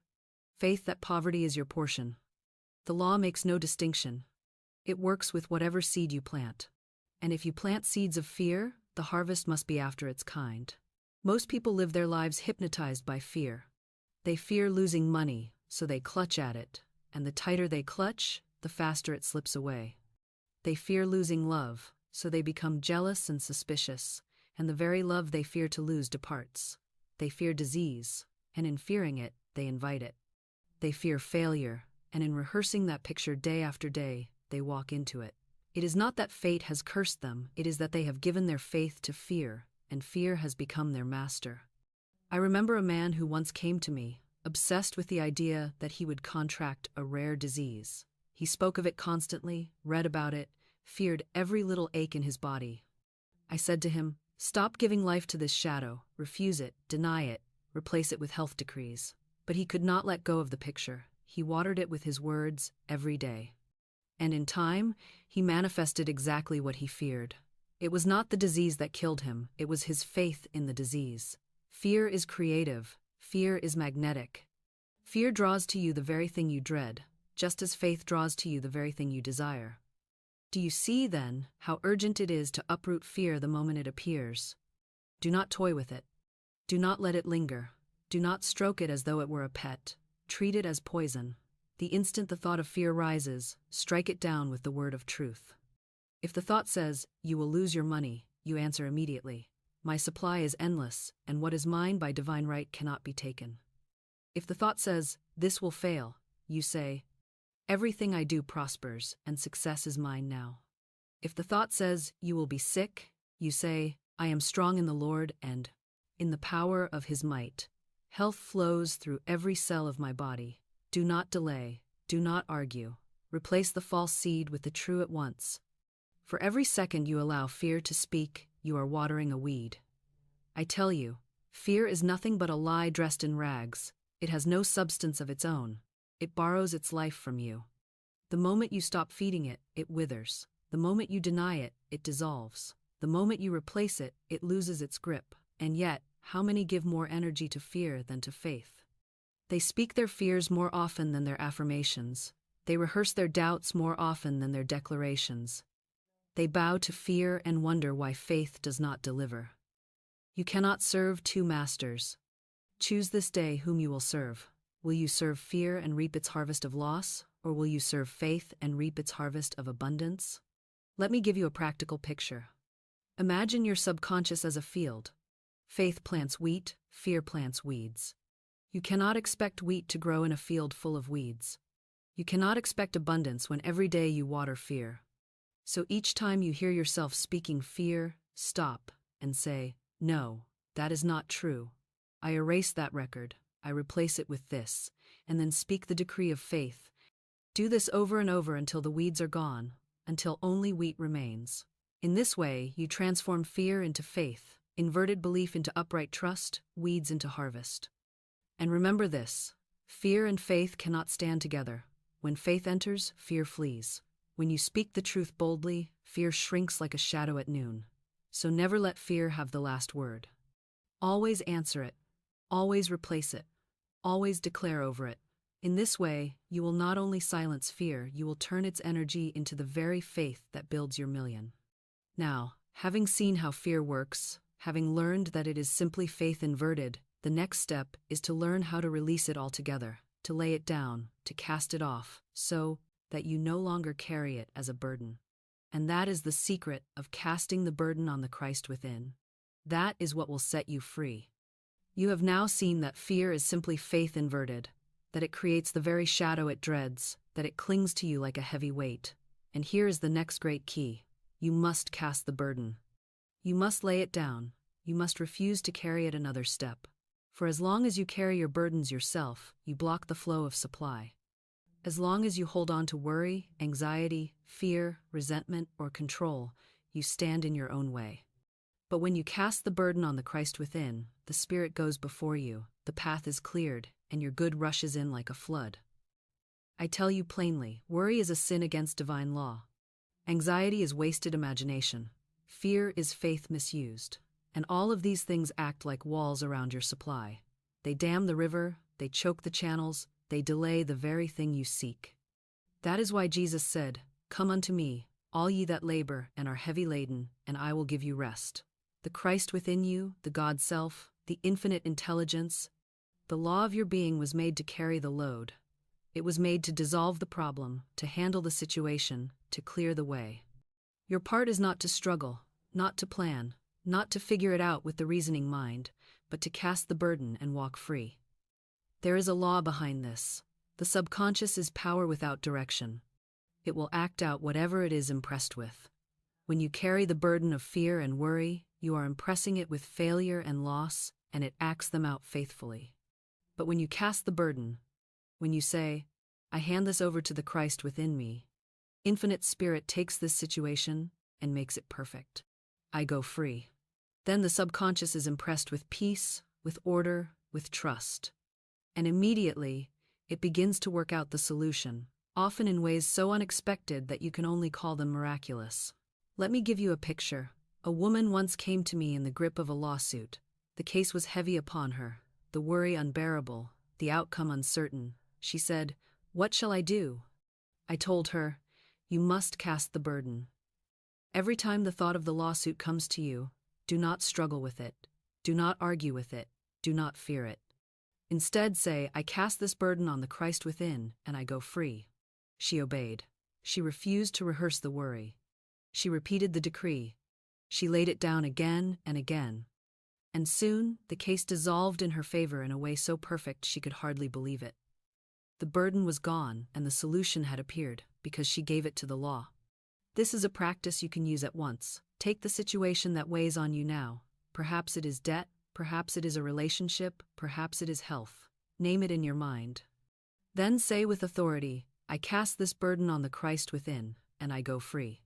Faith that poverty is your portion. The law makes no distinction. It works with whatever seed you plant. And if you plant seeds of fear, the harvest must be after its kind. Most people live their lives hypnotized by fear. They fear losing money, so they clutch at it, and the tighter they clutch, the faster it slips away. They fear losing love, so they become jealous and suspicious, and the very love they fear to lose departs. They fear disease, and in fearing it, they invite it. They fear failure, and in rehearsing that picture day after day, they walk into it. It is not that fate has cursed them, it is that they have given their faith to fear, and fear has become their master. I remember a man who once came to me, obsessed with the idea that he would contract a rare disease. He spoke of it constantly, read about it, feared every little ache in his body. I said to him, "Stop giving life to this shadow, refuse it, deny it, replace it with health decrees." But he could not let go of the picture. He watered it with his words every day. And in time, he manifested exactly what he feared. It was not the disease that killed him, it was his faith in the disease. Fear is creative. Fear is magnetic. Fear draws to you the very thing you dread, just as faith draws to you the very thing you desire. Do you see, then, how urgent it is to uproot fear the moment it appears? Do not toy with it. Do not let it linger. Do not stroke it as though it were a pet. Treat it as poison. The instant the thought of fear rises, strike it down with the word of truth. If the thought says, "You will lose your money," you answer immediately, "My supply is endless, and what is mine by divine right cannot be taken." If the thought says, "This will fail," you say, "Everything I do prospers, and success is mine now." If the thought says, "You will be sick," you say, "I am strong in the Lord, and in the power of his might. Health flows through every cell of my body." Do not delay, do not argue. Replace the false seed with the true at once. For every second you allow fear to speak, you are watering a weed. I tell you, fear is nothing but a lie dressed in rags. It has no substance of its own. It borrows its life from you. The moment you stop feeding it, it withers. The moment you deny it, it dissolves. The moment you replace it, it loses its grip. And yet, how many give more energy to fear than to faith? They speak their fears more often than their affirmations. They rehearse their doubts more often than their declarations. They bow to fear and wonder why faith does not deliver. You cannot serve two masters. Choose this day whom you will serve. Will you serve fear and reap its harvest of loss, or will you serve faith and reap its harvest of abundance? Let me give you a practical picture. Imagine your subconscious as a field. Faith plants wheat, fear plants weeds. You cannot expect wheat to grow in a field full of weeds. You cannot expect abundance when every day you water fear. So each time you hear yourself speaking fear, stop and say, "No, that is not true. I erase that record, I replace it with this," and then speak the decree of faith. Do this over and over until the weeds are gone, until only wheat remains. In this way, you transform fear into faith, inverted belief into upright trust, weeds into harvest. And remember this, fear and faith cannot stand together. When faith enters, fear flees. When you speak the truth boldly, fear shrinks like a shadow at noon. So never let fear have the last word. Always answer it. Always replace it. Always declare over it. In this way, you will not only silence fear, you will turn its energy into the very faith that builds your million. Now, having seen how fear works, having learned that it is simply faith inverted, the next step is to learn how to release it altogether, to lay it down, to cast it off, so that you no longer carry it as a burden. And that is the secret of casting the burden on the Christ within. That is what will set you free. You have now seen that fear is simply faith inverted, that it creates the very shadow it dreads, that it clings to you like a heavy weight. And here is the next great key. You must cast the burden. You must lay it down. You must refuse to carry it another step. For as long as you carry your burdens yourself, you block the flow of supply. As long as you hold on to worry, anxiety, fear, resentment, or control, you stand in your own way. But when you cast the burden on the Christ within, the Spirit goes before you, the path is cleared, and your good rushes in like a flood. I tell you plainly, worry is a sin against divine law. Anxiety is wasted imagination. Fear is faith misused. And all of these things act like walls around your supply. They dam the river, they choke the channels, they delay the very thing you seek. That is why Jesus said, "Come unto me, all ye that labor and are heavy laden, and I will give you rest." The Christ within you, the God Self, the infinite intelligence, the law of your being was made to carry the load. It was made to dissolve the problem, to handle the situation, to clear the way. Your part is not to struggle, not to plan, not to figure it out with the reasoning mind, but to cast the burden and walk free. There is a law behind this. The subconscious is power without direction. It will act out whatever it is impressed with. When you carry the burden of fear and worry, you are impressing it with failure and loss, and it acts them out faithfully. But when you cast the burden, when you say, "I hand this over to the Christ within me," Infinite Spirit takes this situation and makes it perfect. I go free. Then the subconscious is impressed with peace, with order, with trust. And immediately, it begins to work out the solution, often in ways so unexpected that you can only call them miraculous. Let me give you a picture. A woman once came to me in the grip of a lawsuit. The case was heavy upon her, the worry unbearable, the outcome uncertain. She said, "What shall I do?" I told her, "You must cast the burden. Every time the thought of the lawsuit comes to you, do not struggle with it. Do not argue with it. Do not fear it. Instead say, I cast this burden on the Christ within, and I go free." She obeyed. She refused to rehearse the worry. She repeated the decree. She laid it down again and again. And soon, the case dissolved in her favor in a way so perfect she could hardly believe it. The burden was gone, and the solution had appeared, because she gave it to the law. This is a practice you can use at once. Take the situation that weighs on you now. Perhaps it is debt, perhaps it is a relationship, perhaps it is health. Name it in your mind. Then say with authority, I cast this burden on the Christ within, and I go free.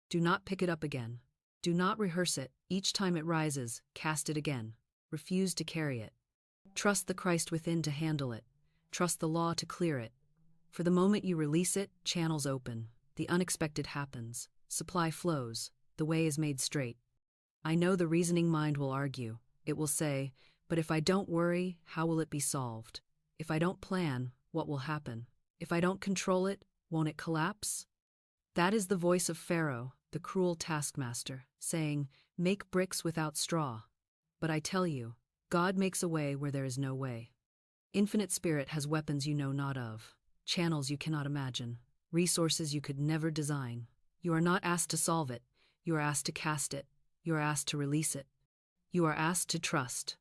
Do not pick it up again. Do not rehearse it. Each time it rises, cast it again. Refuse to carry it. Trust the Christ within to handle it. Trust the law to clear it. For the moment you release it, channels open. The unexpected happens. Supply flows. The way is made straight. I know the reasoning mind will argue. It will say, but if I don't worry, how will it be solved? If I don't plan, what will happen? If I don't control it, won't it collapse? That is the voice of Pharaoh, the cruel taskmaster, saying, make bricks without straw. But I tell you, God makes a way where there is no way. Infinite Spirit has weapons you know not of, channels you cannot imagine, resources you could never design. You are not asked to solve it. You are asked to cast it. You are asked to release it. You are asked to trust.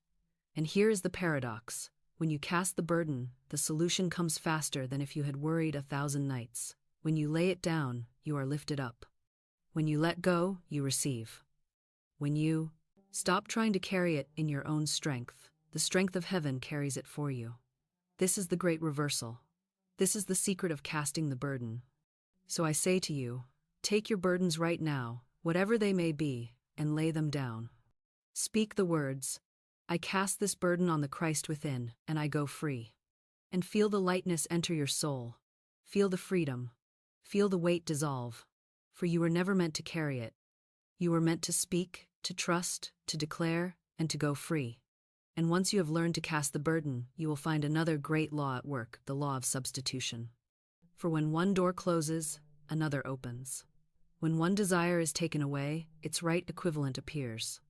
And here is the paradox. When you cast the burden, the solution comes faster than if you had worried 1,000 nights. When you lay it down, you are lifted up. When you let go, you receive. When you stop trying to carry it in your own strength, the strength of heaven carries it for you. This is the great reversal. This is the secret of casting the burden. So I say to you, take your burdens right now, whatever they may be, and lay them down. Speak the words, I cast this burden on the Christ within, and I go free. And feel the lightness enter your soul. Feel the freedom. Feel the weight dissolve. For you were never meant to carry it. You were meant to speak, to trust, to declare, and to go free. And once you have learned to cast the burden, you will find another great law at work, the law of substitution. For when one door closes, another opens. When one desire is taken away, its right equivalent appears.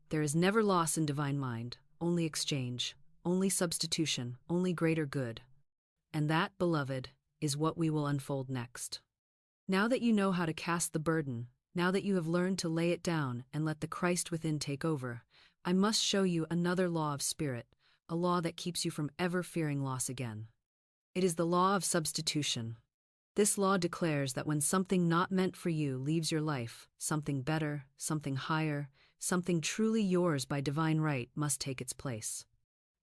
There is never loss in divine mind, only exchange, only substitution, only greater good. And that, beloved, is what we will unfold next. Now that you know how to cast the burden, now that you have learned to lay it down and let the Christ within take over, I must show you another law of spirit, a law that keeps you from ever fearing loss again. It is the law of substitution. This law declares that when something not meant for you leaves your life, something better, something higher, something truly yours by divine right must take its place.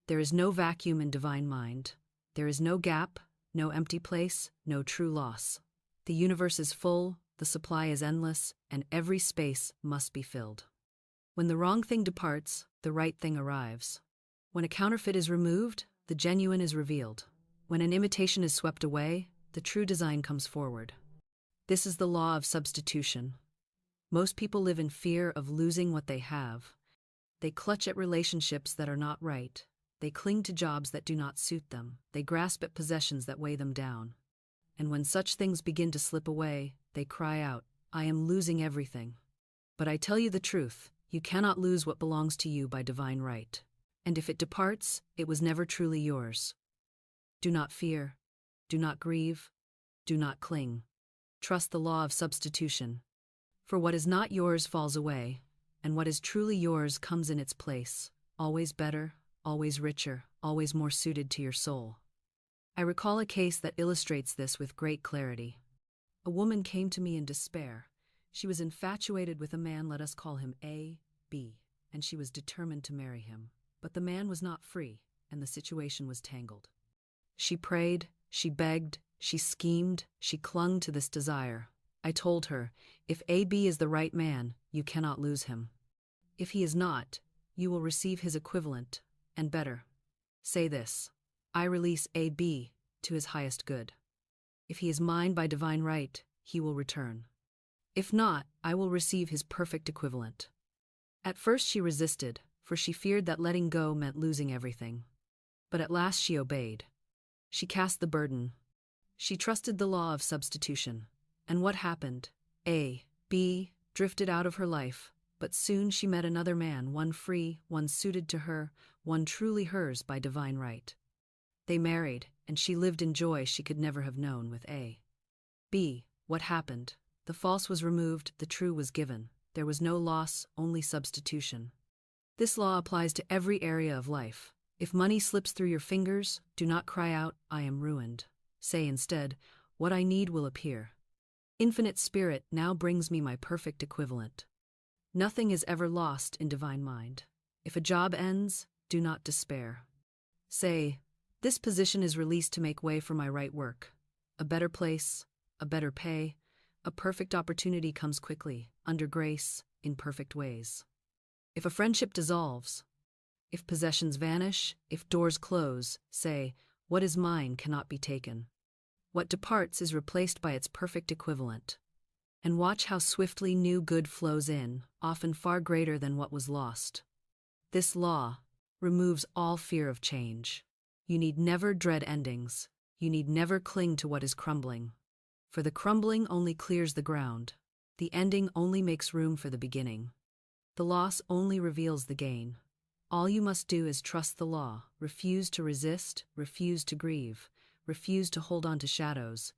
There is no vacuum in divine mind. There is no gap, no empty place, no true loss. The universe is full, the supply is endless, and every space must be filled. When the wrong thing departs, the right thing arrives. When a counterfeit is removed, the genuine is revealed. When an imitation is swept away, the true design comes forward. This is the law of substitution. Most people live in fear of losing what they have. They clutch at relationships that are not right. They cling to jobs that do not suit them. They grasp at possessions that weigh them down. And when such things begin to slip away, they cry out, "I am losing everything." But I tell you the truth, you cannot lose what belongs to you by divine right. And if it departs, it was never truly yours. Do not fear. Do not grieve. Do not cling. Trust the law of substitution. For what is not yours falls away, and what is truly yours comes in its place, always better, always richer, always more suited to your soul. I recall a case that illustrates this with great clarity. A woman came to me in despair. She was infatuated with a man, let us call him A, B, and she was determined to marry him. But the man was not free, and the situation was tangled. She prayed, she begged, she schemed, she clung to this desire. I told her, if AB is the right man, you cannot lose him. If he is not, you will receive his equivalent, and better. Say this, I release AB to his highest good. If he is mine by divine right, he will return. If not, I will receive his perfect equivalent. At first she resisted, for she feared that letting go meant losing everything. But at last she obeyed. She cast the burden. She trusted the law of substitution. And what happened? A, B, drifted out of her life, but soon she met another man, one free, one suited to her, one truly hers by divine right. They married, and she lived in joy she could never have known with A. B, what happened? The false was removed, the true was given. There was no loss, only substitution. This law applies to every area of life. If money slips through your fingers, do not cry out, I am ruined. Say instead, what I need will appear. Infinite Spirit now brings me my perfect equivalent. Nothing is ever lost in divine mind. If a job ends, do not despair. Say, this position is released to make way for my right work. A better place, a better pay, a perfect opportunity comes quickly, under grace, in perfect ways. If a friendship dissolves, if possessions vanish, if doors close, say, what is mine cannot be taken. What departs is replaced by its perfect equivalent. And watch how swiftly new good flows in, often far greater than what was lost. This law removes all fear of change. You need never dread endings. You need never cling to what is crumbling. For the crumbling only clears the ground. The ending only makes room for the beginning. The loss only reveals the gain. All you must do is trust the law, refuse to resist, refuse to grieve, refuse to hold on to shadows.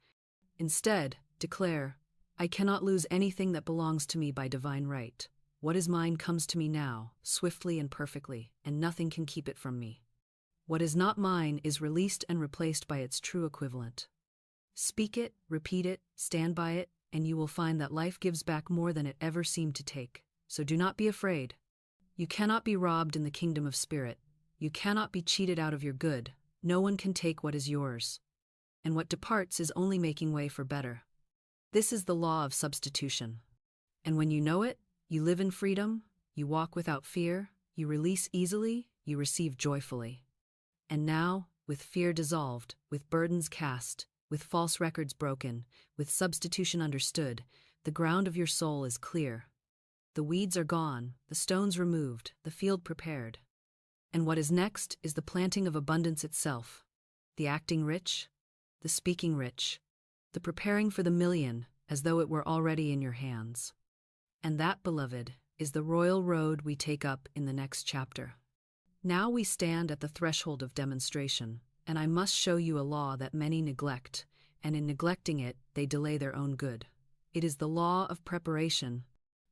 Instead, declare, I cannot lose anything that belongs to me by divine right. What is mine comes to me now, swiftly and perfectly, and nothing can keep it from me. What is not mine is released and replaced by its true equivalent. Speak it, repeat it, stand by it, and you will find that life gives back more than it ever seemed to take. So do not be afraid. You cannot be robbed in the kingdom of spirit. You cannot be cheated out of your good. No one can take what is yours. And what departs is only making way for better. This is the law of substitution. And when you know it, you live in freedom, you walk without fear, you release easily, you receive joyfully. And now, with fear dissolved, with burdens cast, with false records broken, with substitution understood, the ground of your soul is clear. The weeds are gone, the stones removed, the field prepared. And what is next is the planting of abundance itself, the acting rich, the speaking rich, the preparing for the million, as though it were already in your hands. And that, beloved, is the royal road we take up in the next chapter. Now we stand at the threshold of demonstration, and I must show you a law that many neglect, and in neglecting it, they delay their own good. It is the law of preparation.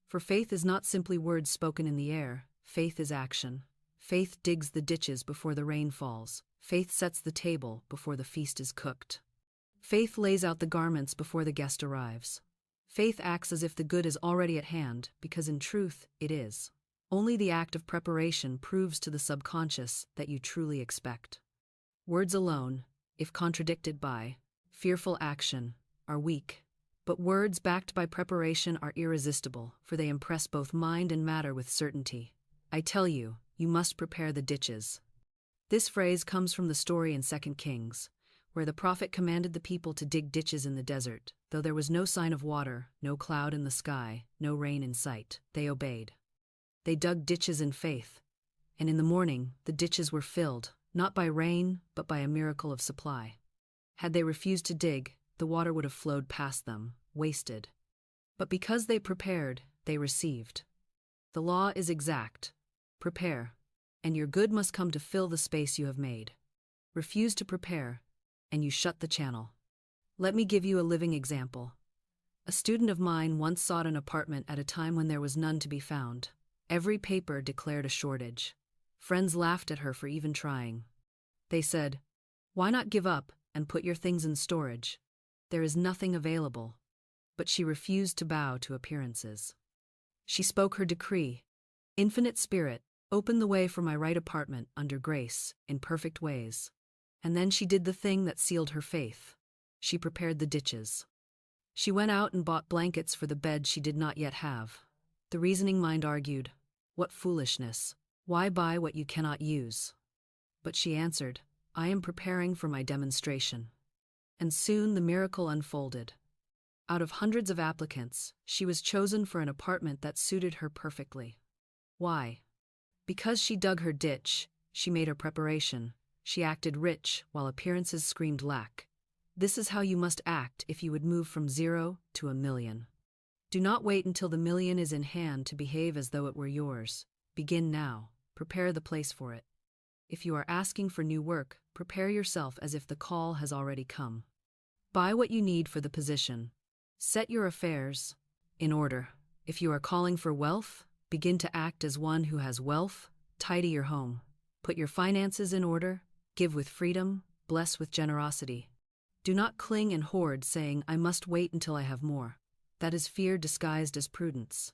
For faith is not simply words spoken in the air, faith is action. Faith digs the ditches before the rain falls. Faith sets the table before the feast is cooked. Faith lays out the garments before the guest arrives. Faith acts as if the good is already at hand, because in truth, it is. Only the act of preparation proves to the subconscious that you truly expect. Words alone, if contradicted by fearful action, are weak. But words backed by preparation are irresistible, for they impress both mind and matter with certainty. I tell you, you must prepare the ditches. This phrase comes from the story in 2 Kings, where the prophet commanded the people to dig ditches in the desert. Though there was no sign of water, no cloud in the sky, no rain in sight, they obeyed. They dug ditches in faith, and in the morning the ditches were filled, not by rain, but by a miracle of supply. Had they refused to dig, the water would have flowed past them, wasted. But because they prepared, they received. The law is exact. Prepare, and your good must come to fill the space you have made. Refuse to prepare, and you shut the channel. Let me give you a living example. A student of mine once sought an apartment at a time when there was none to be found. Every paper declared a shortage. Friends laughed at her for even trying. They said, "Why not give up and put your things in storage? There is nothing available." But she refused to bow to appearances. She spoke her decree. "Infinite Spirit, open the way for my right apartment under grace, in perfect ways." And then she did the thing that sealed her faith. She prepared the ditches. She went out and bought blankets for the bed she did not yet have. The reasoning mind argued, "What foolishness! Why buy what you cannot use?" But she answered, "I am preparing for my demonstration." And soon the miracle unfolded. Out of hundreds of applicants, she was chosen for an apartment that suited her perfectly. Why? Because she dug her ditch, she made her preparation, she acted rich while appearances screamed lack. This is how you must act if you would move from 0 to 1,000,000. Do not wait until the 1,000,000 is in hand to behave as though it were yours. Begin now. Prepare the place for it. If you are asking for new work, prepare yourself as if the call has already come. Buy what you need for the position. Set your affairs in order. If you are calling for wealth, begin to act as one who has wealth. Tidy your home. Put your finances in order. Give with freedom. Bless with generosity. Do not cling and hoard, saying, "I must wait until I have more." That is fear disguised as prudence.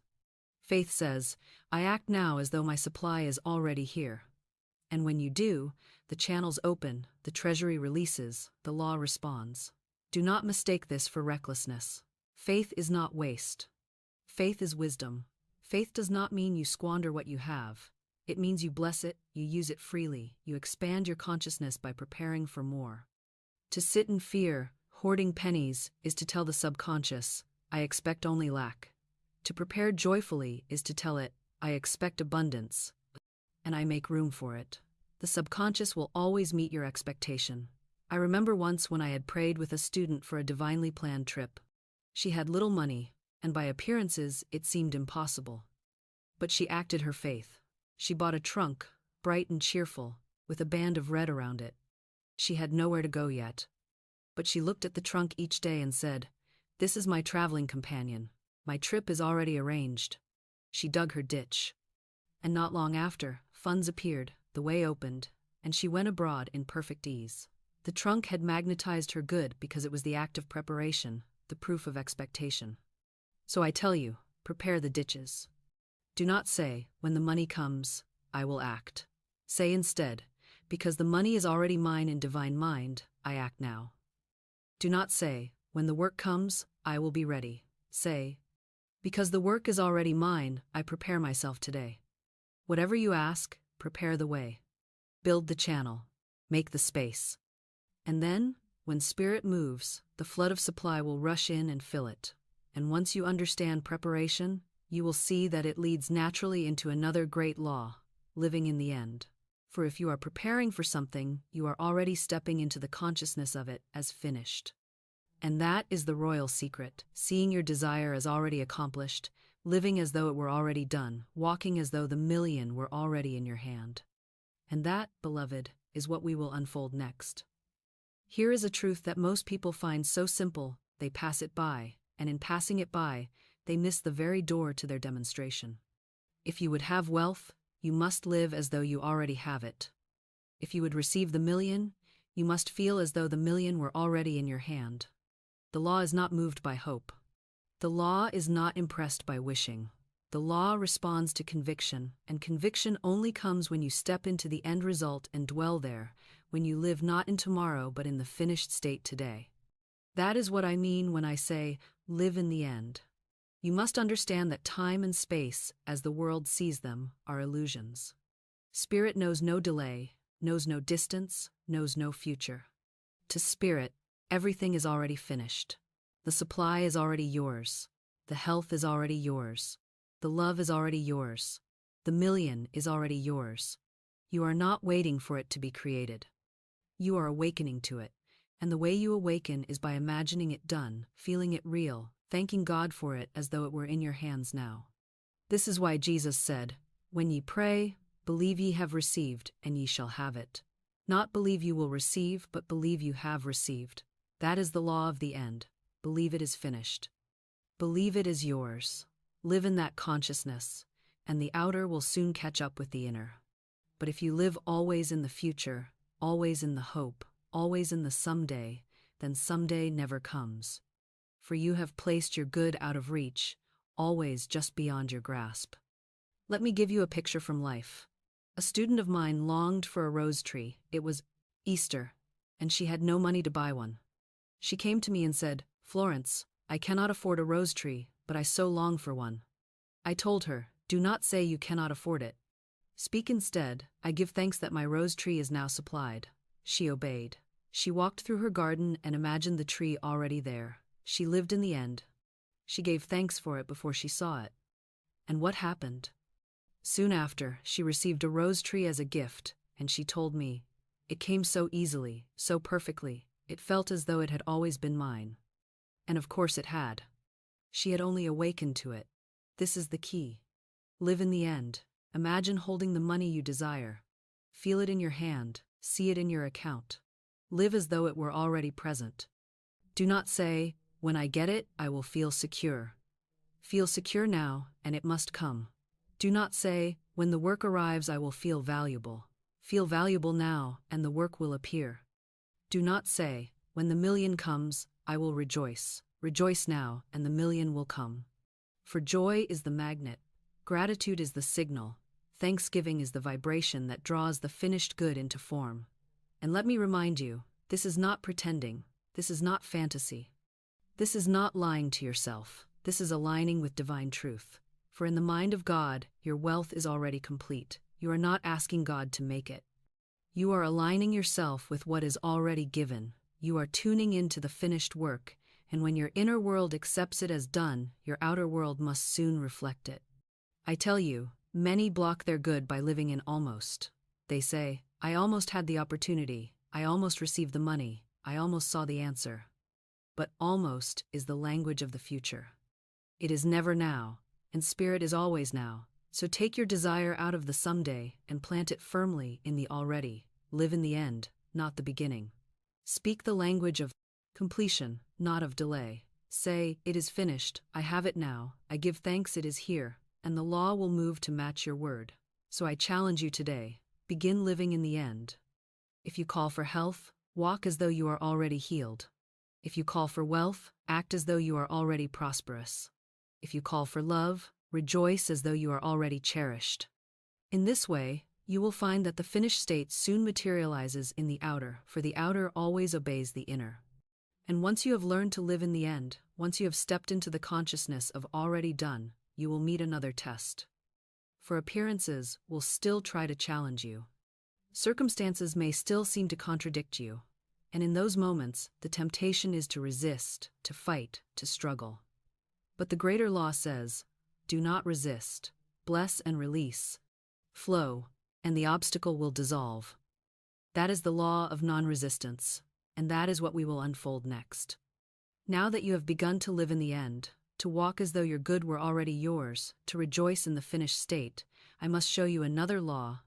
Faith says, "I act now as though my supply is already here." And when you do, the channels open, the treasury releases, the law responds. Do not mistake this for recklessness. Faith is not waste. Faith is wisdom. Faith does not mean you squander what you have. It means you bless it, you use it freely, you expand your consciousness by preparing for more. To sit in fear, hoarding pennies, is to tell the subconscious, "I expect only lack." To prepare joyfully is to tell it, "I expect abundance, and I make room for it." The subconscious will always meet your expectation. I remember once when I had prayed with a student for a divinely planned trip. She had little money, and by appearances it seemed impossible. But she acted her faith. She bought a trunk, bright and cheerful, with a band of red around it. She had nowhere to go yet. But she looked at the trunk each day and said, "This is my traveling companion. My trip is already arranged." She dug her ditch. And not long after, funds appeared, the way opened, and she went abroad in perfect ease. The trunk had magnetized her good because it was the act of preparation, the proof of expectation. So I tell you, prepare the ditches. Do not say, "When the money comes, I will act." Say instead, "Because the money is already mine in divine mind, I act now." Do not say, "When the work comes, I will be ready." Say, "Because the work is already mine, I prepare myself today." Whatever you ask, prepare the way. Build the channel. Make the space. And then, when spirit moves, the flood of supply will rush in and fill it. And once you understand preparation, you will see that it leads naturally into another great law, living in the end. For if you are preparing for something, you are already stepping into the consciousness of it as finished. And that is the royal secret, seeing your desire as already accomplished, living as though it were already done, walking as though the million were already in your hand. And that, beloved, is what we will unfold next. Here is a truth that most people find so simple, they pass it by, and in passing it by, they miss the very door to their demonstration. If you would have wealth, you must live as though you already have it. If you would receive the million, you must feel as though the million were already in your hand. The law is not moved by hope. The law is not impressed by wishing. The law responds to conviction, and conviction only comes when you step into the end result and dwell there, when you live not in tomorrow but in the finished state today. That is what I mean when I say, live in the end. You must understand that time and space, as the world sees them, are illusions. Spirit knows no delay, knows no distance, knows no future. To spirit, everything is already finished. The supply is already yours. The health is already yours. The love is already yours. The million is already yours. You are not waiting for it to be created. You are awakening to it, and the way you awaken is by imagining it done, feeling it real, thanking God for it as though it were in your hands now. This is why Jesus said, "When ye pray, believe ye have received, and ye shall have it." Not believe you will receive, but believe you have received. That is the law of the end. Believe it is finished. Believe it is yours. Live in that consciousness, and the outer will soon catch up with the inner. But if you live always in the future, always in the hope, always in the someday, then someday never comes. For you have placed your good out of reach, always just beyond your grasp. Let me give you a picture from life. A student of mine longed for a rose tree. It was Easter, and she had no money to buy one. She came to me and said, "Florence, I cannot afford a rose tree, but I so long for one." I told her, "Do not say you cannot afford it. Speak instead, I give thanks that my rose tree is now supplied." She obeyed. She walked through her garden and imagined the tree already there. She lived in the end. She gave thanks for it before she saw it. And what happened? Soon after, she received a rose tree as a gift, and she told me, "It came so easily, so perfectly, it felt as though it had always been mine." And of course it had. She had only awakened to it. This is the key. Live in the end. Imagine holding the money you desire. Feel it in your hand, see it in your account. Live as though it were already present. Do not say, "When I get it, I will feel secure." Feel secure now, and it must come. Do not say, "When the work arrives, I will feel valuable." Feel valuable now, and the work will appear. Do not say, "When the million comes, I will rejoice." Rejoice now, and the million will come. For joy is the magnet, gratitude is the signal, thanksgiving is the vibration that draws the finished good into form. And let me remind you, this is not pretending, this is not fantasy. This is not lying to yourself, this is aligning with divine truth. For in the mind of God, your wealth is already complete. You are not asking God to make it. You are aligning yourself with what is already given. You are tuning into the finished work, and when your inner world accepts it as done, your outer world must soon reflect it. I tell you, many block their good by living in almost. They say, "I almost had the opportunity, I almost received the money, I almost saw the answer." But almost is the language of the future. It is never now, and spirit is always now. So take your desire out of the someday and plant it firmly in the already. Live in the end, not the beginning. Speak the language of completion, not of delay. Say, "It is finished, I have it now, I give thanks it is here," and the law will move to match your word. So I challenge you today, begin living in the end. If you call for health, walk as though you are already healed. If you call for wealth, act as though you are already prosperous. If you call for love, rejoice as though you are already cherished. In this way, you will find that the finished state soon materializes in the outer, for the outer always obeys the inner. And once you have learned to live in the end, once you have stepped into the consciousness of already done, you will meet another test. For appearances will still try to challenge you. Circumstances may still seem to contradict you, and in those moments, the temptation is to resist, to fight, to struggle. But the greater law says, do not resist, bless and release, flow, and the obstacle will dissolve. That is the law of non-resistance, and that is what we will unfold next. Now that you have begun to live in the end, to walk as though your good were already yours, to rejoice in the finished state, I must show you another law,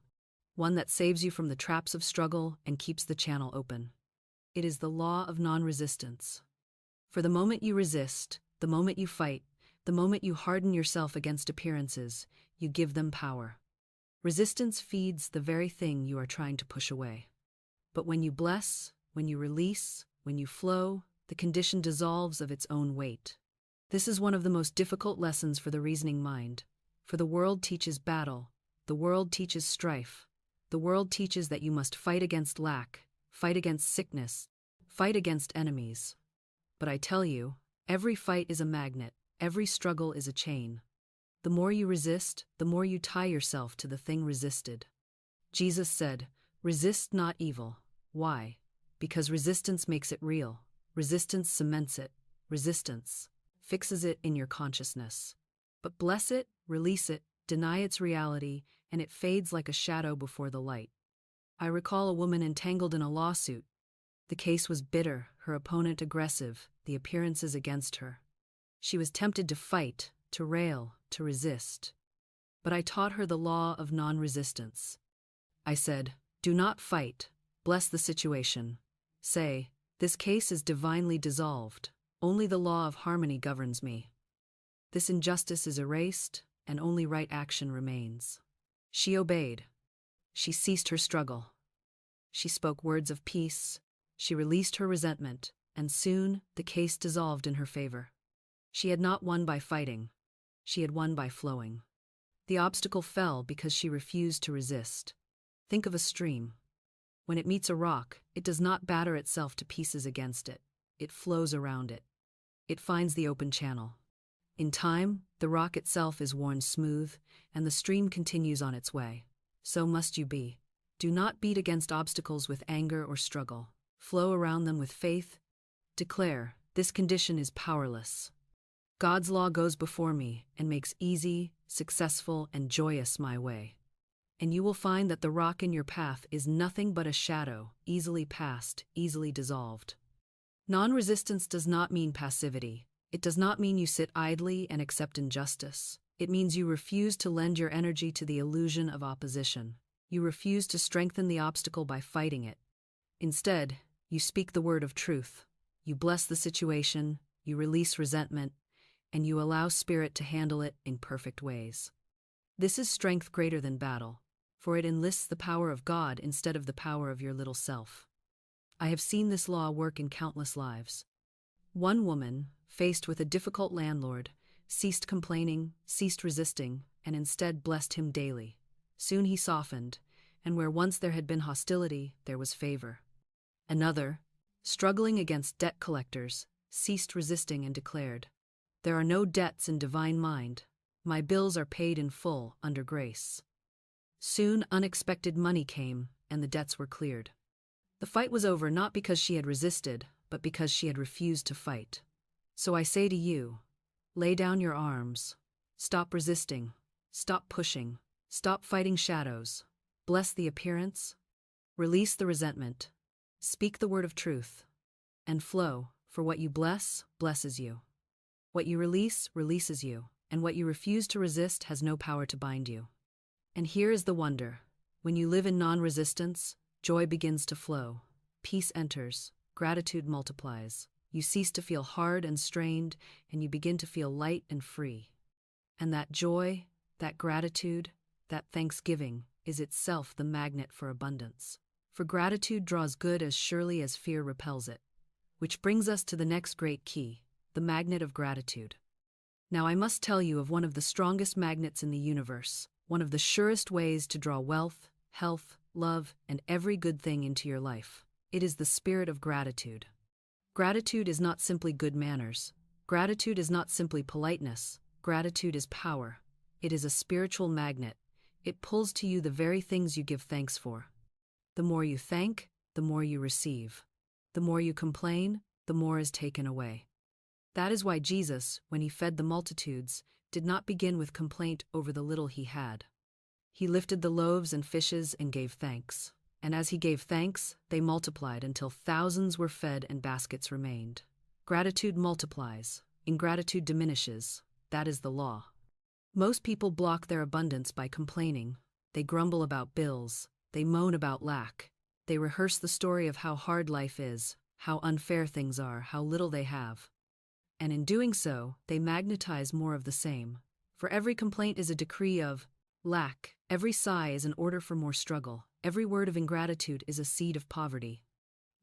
one that saves you from the traps of struggle and keeps the channel open. It is the law of non-resistance. For the moment you resist, the moment you fight, the moment you harden yourself against appearances, you give them power. Resistance feeds the very thing you are trying to push away. But when you bless, when you release, when you flow, the condition dissolves of its own weight. This is one of the most difficult lessons for the reasoning mind, for the world teaches battle, the world teaches strife, the world teaches that you must fight against lack, fight against sickness, fight against enemies. But I tell you, every fight is a magnet, every struggle is a chain. The more you resist, the more you tie yourself to the thing resisted. Jesus said, "Resist not evil." Why? Because resistance makes it real. Resistance cements it. Resistance fixes it in your consciousness. But bless it, release it, deny its reality, and it fades like a shadow before the light. I recall a woman entangled in a lawsuit. The case was bitter, her opponent aggressive, the appearances against her. She was tempted to fight, to rail, to resist. But I taught her the law of non-resistance. I said, "Do not fight. Bless the situation. Say, 'This case is divinely dissolved. Only the law of harmony governs me. This injustice is erased, and only right action remains.'" She obeyed. She ceased her struggle. She spoke words of peace. She released her resentment, and soon the case dissolved in her favor. She had not won by fighting. She had won by flowing. The obstacle fell because she refused to resist. Think of a stream. When it meets a rock, it does not batter itself to pieces against it. It flows around it. It finds the open channel. In time, the rock itself is worn smooth, and the stream continues on its way. So must you be. Do not beat against obstacles with anger or struggle. Flow around them with faith. Declare, "This condition is powerless. God's law goes before me and makes easy, successful, and joyous my way." And you will find that the rock in your path is nothing but a shadow, easily passed, easily dissolved. Non-resistance does not mean passivity. It does not mean you sit idly and accept injustice. It means you refuse to lend your energy to the illusion of opposition. You refuse to strengthen the obstacle by fighting it. Instead, you speak the word of truth. You bless the situation, you release resentment, and you allow spirit to handle it in perfect ways. This is strength greater than battle, for it enlists the power of God instead of the power of your little self. I have seen this law work in countless lives. One woman, faced with a difficult landlord, ceased complaining, ceased resisting, and instead blessed him daily. Soon he softened, and where once there had been hostility, there was favor. Another, struggling against debt collectors, ceased resisting and declared, "There are no debts in divine mind. My bills are paid in full under grace." Soon unexpected money came, and the debts were cleared. The fight was over not because she had resisted, but because she had refused to fight. So I say to you, lay down your arms. Stop resisting. Stop pushing. Stop fighting shadows. Bless the appearance. Release the resentment. Speak the word of truth. And flow, for what you bless, blesses you. What you release, releases you, and what you refuse to resist has no power to bind you. And here is the wonder. When you live in non-resistance, joy begins to flow. Peace enters. Gratitude multiplies. You cease to feel hard and strained, and you begin to feel light and free. And that joy, that gratitude, that thanksgiving is itself the magnet for abundance. For gratitude draws good as surely as fear repels it. Which brings us to the next great key, the magnet of gratitude. Now I must tell you of one of the strongest magnets in the universe, one of the surest ways to draw wealth, health, love, and every good thing into your life. It is the spirit of gratitude. Gratitude is not simply good manners. Gratitude is not simply politeness. Gratitude is power. It is a spiritual magnet. It pulls to you the very things you give thanks for. The more you thank, the more you receive. The more you complain, the more is taken away. That is why Jesus, when he fed the multitudes, did not begin with complaint over the little he had. He lifted the loaves and fishes and gave thanks. And as he gave thanks, they multiplied until thousands were fed and baskets remained. Gratitude multiplies. Ingratitude diminishes. That is the law. Most people block their abundance by complaining. They grumble about bills. They moan about lack. They rehearse the story of how hard life is, how unfair things are, how little they have. And in doing so, they magnetize more of the same. For every complaint is a decree of lack. Every sigh is an order for more struggle. Every word of ingratitude is a seed of poverty.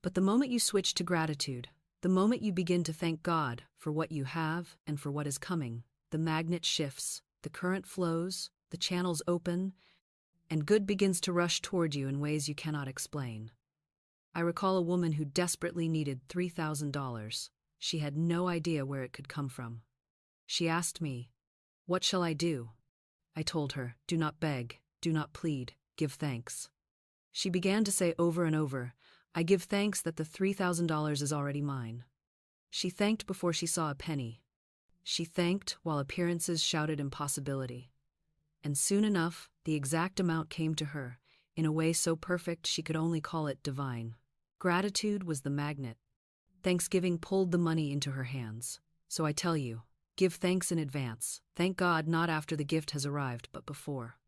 But the moment you switch to gratitude, the moment you begin to thank God for what you have and for what is coming, the magnet shifts, the current flows, the channels open, and good begins to rush toward you in ways you cannot explain. I recall a woman who desperately needed $3,000. She had no idea where it could come from. She asked me, "What shall I do?" I told her, "Do not beg, do not plead, give thanks." She began to say over and over, "I give thanks that the $3,000 is already mine." She thanked before she saw a penny. She thanked while appearances shouted impossibility. And soon enough, the exact amount came to her, in a way so perfect she could only call it divine. Gratitude was the magnet. Thanksgiving pulled the money into her hands. So I tell you, give thanks in advance. Thank God not after the gift has arrived, but before.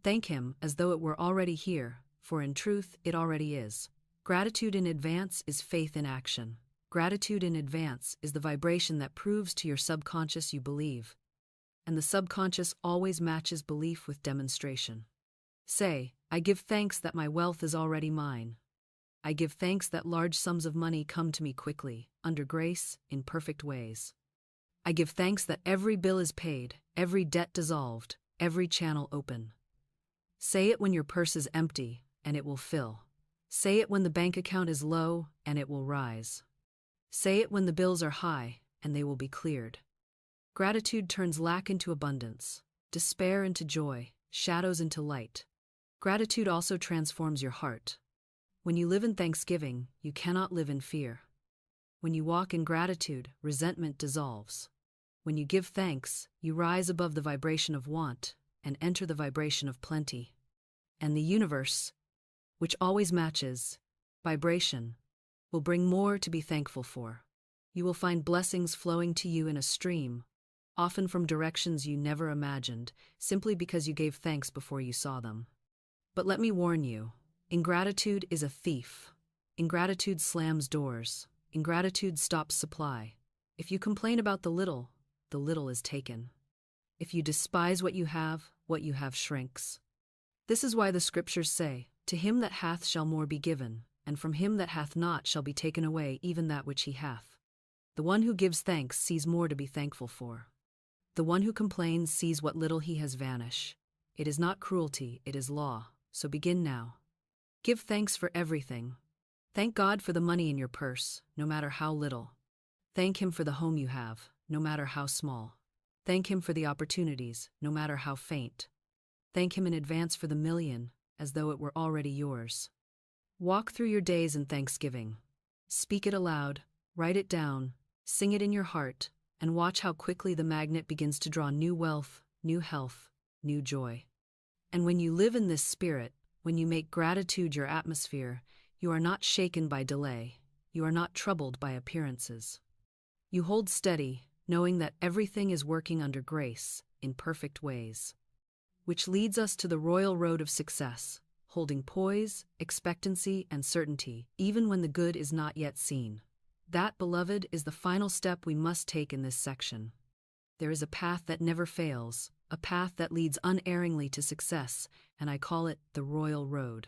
Thank Him as though it were already here, for in truth it already is. Gratitude in advance is faith in action. Gratitude in advance is the vibration that proves to your subconscious you believe. And the subconscious always matches belief with demonstration. Say, "I give thanks that my wealth is already mine. I give thanks that large sums of money come to me quickly, under grace, in perfect ways. I give thanks that every bill is paid, every debt dissolved, every channel open." Say it when your purse is empty, and it will fill. Say it when the bank account is low, and it will rise. Say it when the bills are high, and they will be cleared. Gratitude turns lack into abundance, despair into joy, shadows into light. Gratitude also transforms your heart. When you live in thanksgiving, you cannot live in fear. When you walk in gratitude, resentment dissolves. When you give thanks, you rise above the vibration of want and enter the vibration of plenty. And the universe, which always matches vibration, will bring more to be thankful for. You will find blessings flowing to you in a stream, often from directions you never imagined, simply because you gave thanks before you saw them. But let me warn you, ingratitude is a thief. Ingratitude slams doors. Ingratitude stops supply. If you complain about the little is taken. If you despise what you have shrinks. This is why the scriptures say, "To him that hath shall more be given, and from him that hath not shall be taken away even that which he hath." The one who gives thanks sees more to be thankful for. The one who complains sees what little he has vanish. It is not cruelty, it is law, so begin now. Give thanks for everything. Thank God for the money in your purse, no matter how little. Thank Him for the home you have, no matter how small. Thank Him for the opportunities, no matter how faint. Thank Him in advance for the million, as though it were already yours. Walk through your days in thanksgiving. Speak it aloud, write it down, sing it in your heart, and watch how quickly the magnet begins to draw new wealth, new health, new joy. And when you live in this spirit, when you make gratitude your atmosphere, you are not shaken by delay, you are not troubled by appearances. You hold steady, knowing that everything is working under grace, in perfect ways. Which leads us to the royal road of success, holding poise, expectancy, and certainty, even when the good is not yet seen. That, beloved, is the final step we must take in this section. There is a path that never fails, a path that leads unerringly to success, and I call it the royal road.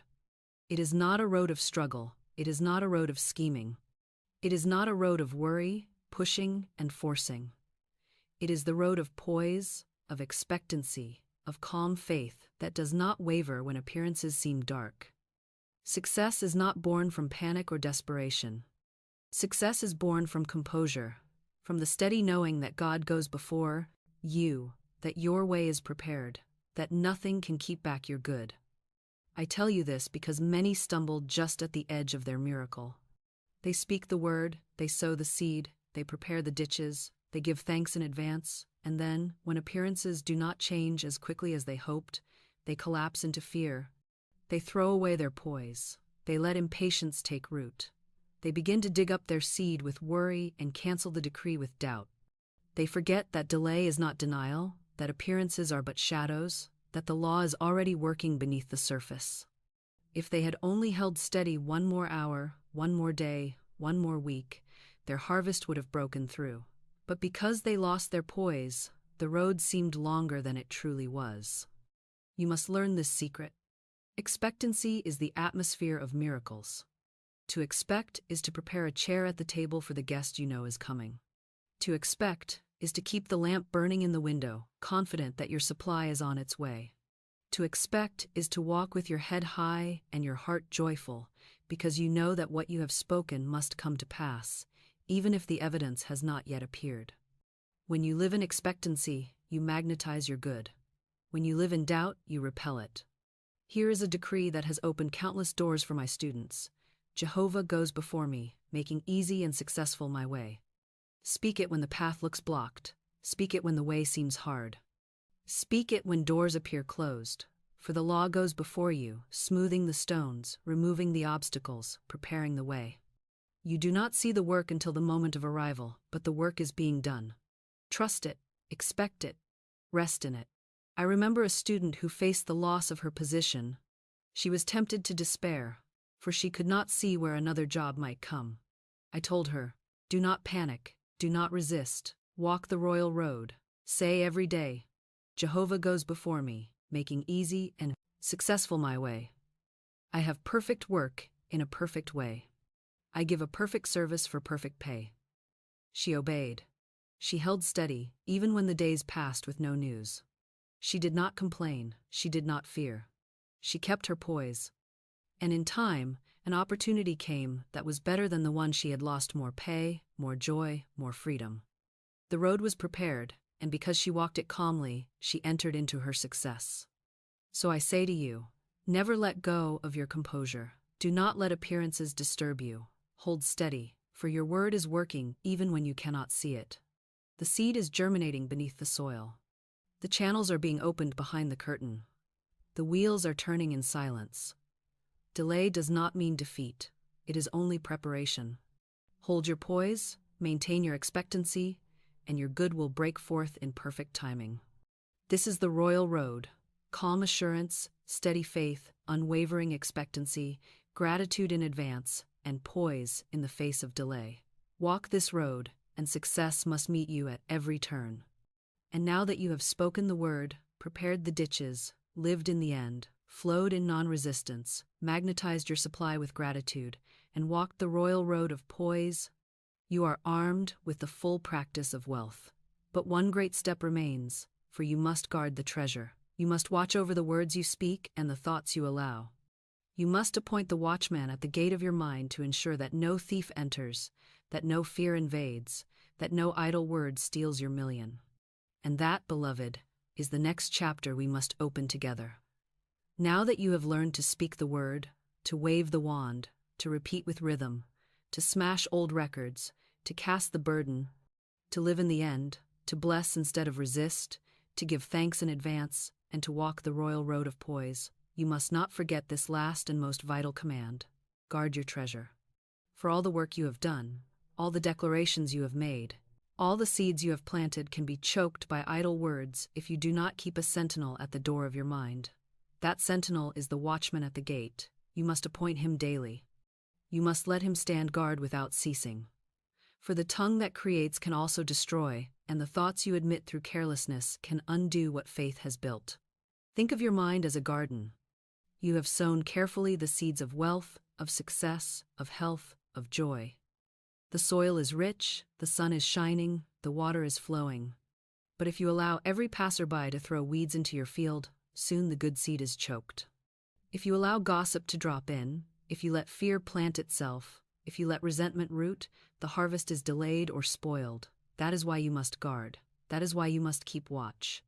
It is not a road of struggle, it is not a road of scheming. It is not a road of worry, pushing, and forcing. It is the road of poise, of expectancy, of calm faith that does not waver when appearances seem dark. Success is not born from panic or desperation. Success is born from composure, from the steady knowing that God goes before you, that your way is prepared, that nothing can keep back your good. I tell you this because many stumble just at the edge of their miracle. They speak the word, they sow the seed, they prepare the ditches, they give thanks in advance, and then, when appearances do not change as quickly as they hoped, they collapse into fear. They throw away their poise. They let impatience take root. They begin to dig up their seed with worry and cancel the decree with doubt. They forget that delay is not denial, that appearances are but shadows, that the law is already working beneath the surface. If they had only held steady one more hour, one more day, one more week, their harvest would have broken through. But because they lost their poise, the road seemed longer than it truly was. You must learn this secret. Expectancy is the atmosphere of miracles. To expect is to prepare a chair at the table for the guest you know is coming. To expect is to keep the lamp burning in the window, confident that your supply is on its way. To expect is to walk with your head high and your heart joyful, because you know that what you have spoken must come to pass, even if the evidence has not yet appeared. When you live in expectancy, you magnetize your good. When you live in doubt, you repel it. Here is a decree that has opened countless doors for my students. Jehovah goes before me, making easy and successful my way. Speak it when the path looks blocked. Speak it when the way seems hard. Speak it when doors appear closed. For the law goes before you, smoothing the stones, removing the obstacles, preparing the way. You do not see the work until the moment of arrival, but the work is being done. Trust it, expect it, rest in it. I remember a student who faced the loss of her position. She was tempted to despair, for she could not see where another job might come. I told her, do not panic, do not resist, walk the royal road. Say every day, Jehovah goes before me, making easy and successful my way. I have perfect work in a perfect way. I give a perfect service for perfect pay. She obeyed. She held steady, even when the days passed with no news. She did not complain, she did not fear. She kept her poise. And in time, an opportunity came that was better than the one she had lost: more pay, more joy, more freedom. The road was prepared, and because she walked it calmly, she entered into her success. So I say to you, never let go of your composure. Do not let appearances disturb you. Hold steady, for your word is working even when you cannot see it. The seed is germinating beneath the soil. The channels are being opened behind the curtain. The wheels are turning in silence. Delay does not mean defeat. It is only preparation. Hold your poise, maintain your expectancy, and your good will break forth in perfect timing. This is the royal road: calm assurance, steady faith, unwavering expectancy, gratitude in advance, and poise in the face of delay. Walk this road, and success must meet you at every turn. And now that you have spoken the word, prepared the ditches, lived in the end, flowed in non-resistance, magnetized your supply with gratitude, and walked the royal road of poise, you are armed with the full practice of wealth. But one great step remains, for you must guard the treasure. You must watch over the words you speak and the thoughts you allow. You must appoint the watchman at the gate of your mind to ensure that no thief enters, that no fear invades, that no idle word steals your million. And that, beloved, is the next chapter we must open together. Now that you have learned to speak the word, to wave the wand, to repeat with rhythm, to smash old records, to cast the burden, to live in the end, to bless instead of resist, to give thanks in advance, and to walk the royal road of poise, you must not forget this last and most vital command: guard your treasure. For all the work you have done, all the declarations you have made, all the seeds you have planted can be choked by idle words if you do not keep a sentinel at the door of your mind. That sentinel is the watchman at the gate. You must appoint him daily. You must let him stand guard without ceasing. For the tongue that creates can also destroy, and the thoughts you admit through carelessness can undo what faith has built. Think of your mind as a garden. You have sown carefully the seeds of wealth, of success, of health, of joy. The soil is rich, the sun is shining, the water is flowing. But if you allow every passerby to throw weeds into your field, soon the good seed is choked. If you allow gossip to drop in, if you let fear plant itself, if you let resentment root, the harvest is delayed or spoiled. That is why you must guard. That is why you must keep watch.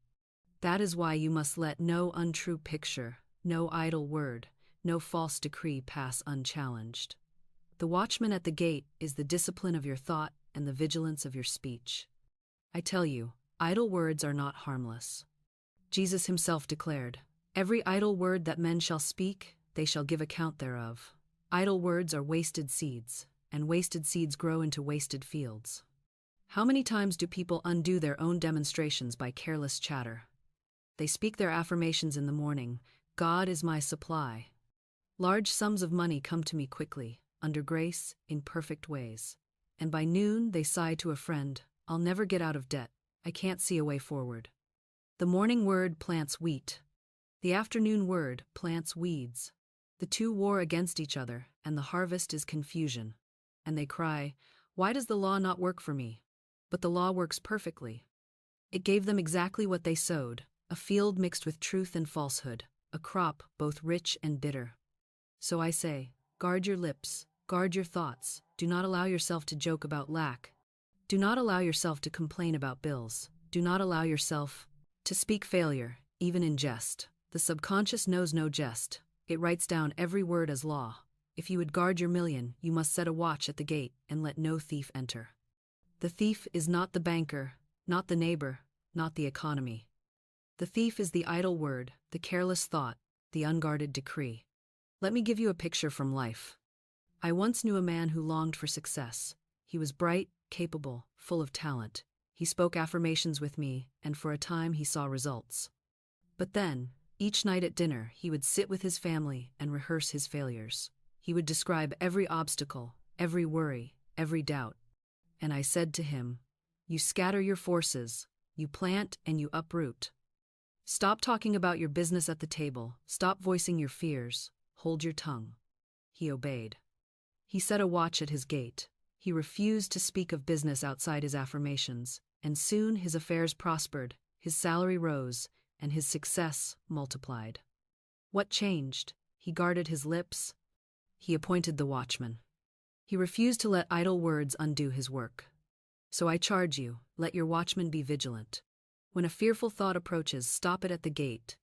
That is why you must let no untrue picture, no idle word, no false decree pass unchallenged. The watchman at the gate is the discipline of your thought and the vigilance of your speech. I tell you, idle words are not harmless. Jesus himself declared, "Every idle word that men shall speak, they shall give account thereof." Idle words are wasted seeds, and wasted seeds grow into wasted fields. How many times do people undo their own demonstrations by careless chatter? They speak their affirmations in the morning, God is my supply. Large sums of money come to me quickly, under grace, in perfect ways. And by noon they sigh to a friend, I'll never get out of debt, I can't see a way forward. The morning word plants wheat. The afternoon word plants weeds. The two war against each other, and the harvest is confusion. And they cry, why does the law not work for me? But the law works perfectly. It gave them exactly what they sowed, a field mixed with truth and falsehood, a crop both rich and bitter. So I say, guard your lips, guard your thoughts, do not allow yourself to joke about lack. Do not allow yourself to complain about bills. Do not allow yourself to speak failure, even in jest. The subconscious knows no jest. It writes down every word as law. If you would guard your million, you must set a watch at the gate and let no thief enter. The thief is not the banker, not the neighbor, not the economy. The thief is the idle word, the careless thought, the unguarded decree. Let me give you a picture from life. I once knew a man who longed for success. He was bright, capable, full of talent. He spoke affirmations with me, and for a time he saw results. But then, each night at dinner, he would sit with his family and rehearse his failures. He would describe every obstacle, every worry, every doubt. And I said to him, you scatter your forces, you plant and you uproot. Stop talking about your business at the table, stop voicing your fears, hold your tongue. He obeyed. He set a watch at his gate. He refused to speak of business outside his affirmations, and soon his affairs prospered, his salary rose, and his success multiplied. What changed? He guarded his lips. He appointed the watchman. He refused to let idle words undo his work. So I charge you, let your watchman be vigilant. When a fearful thought approaches, stop it at the gate.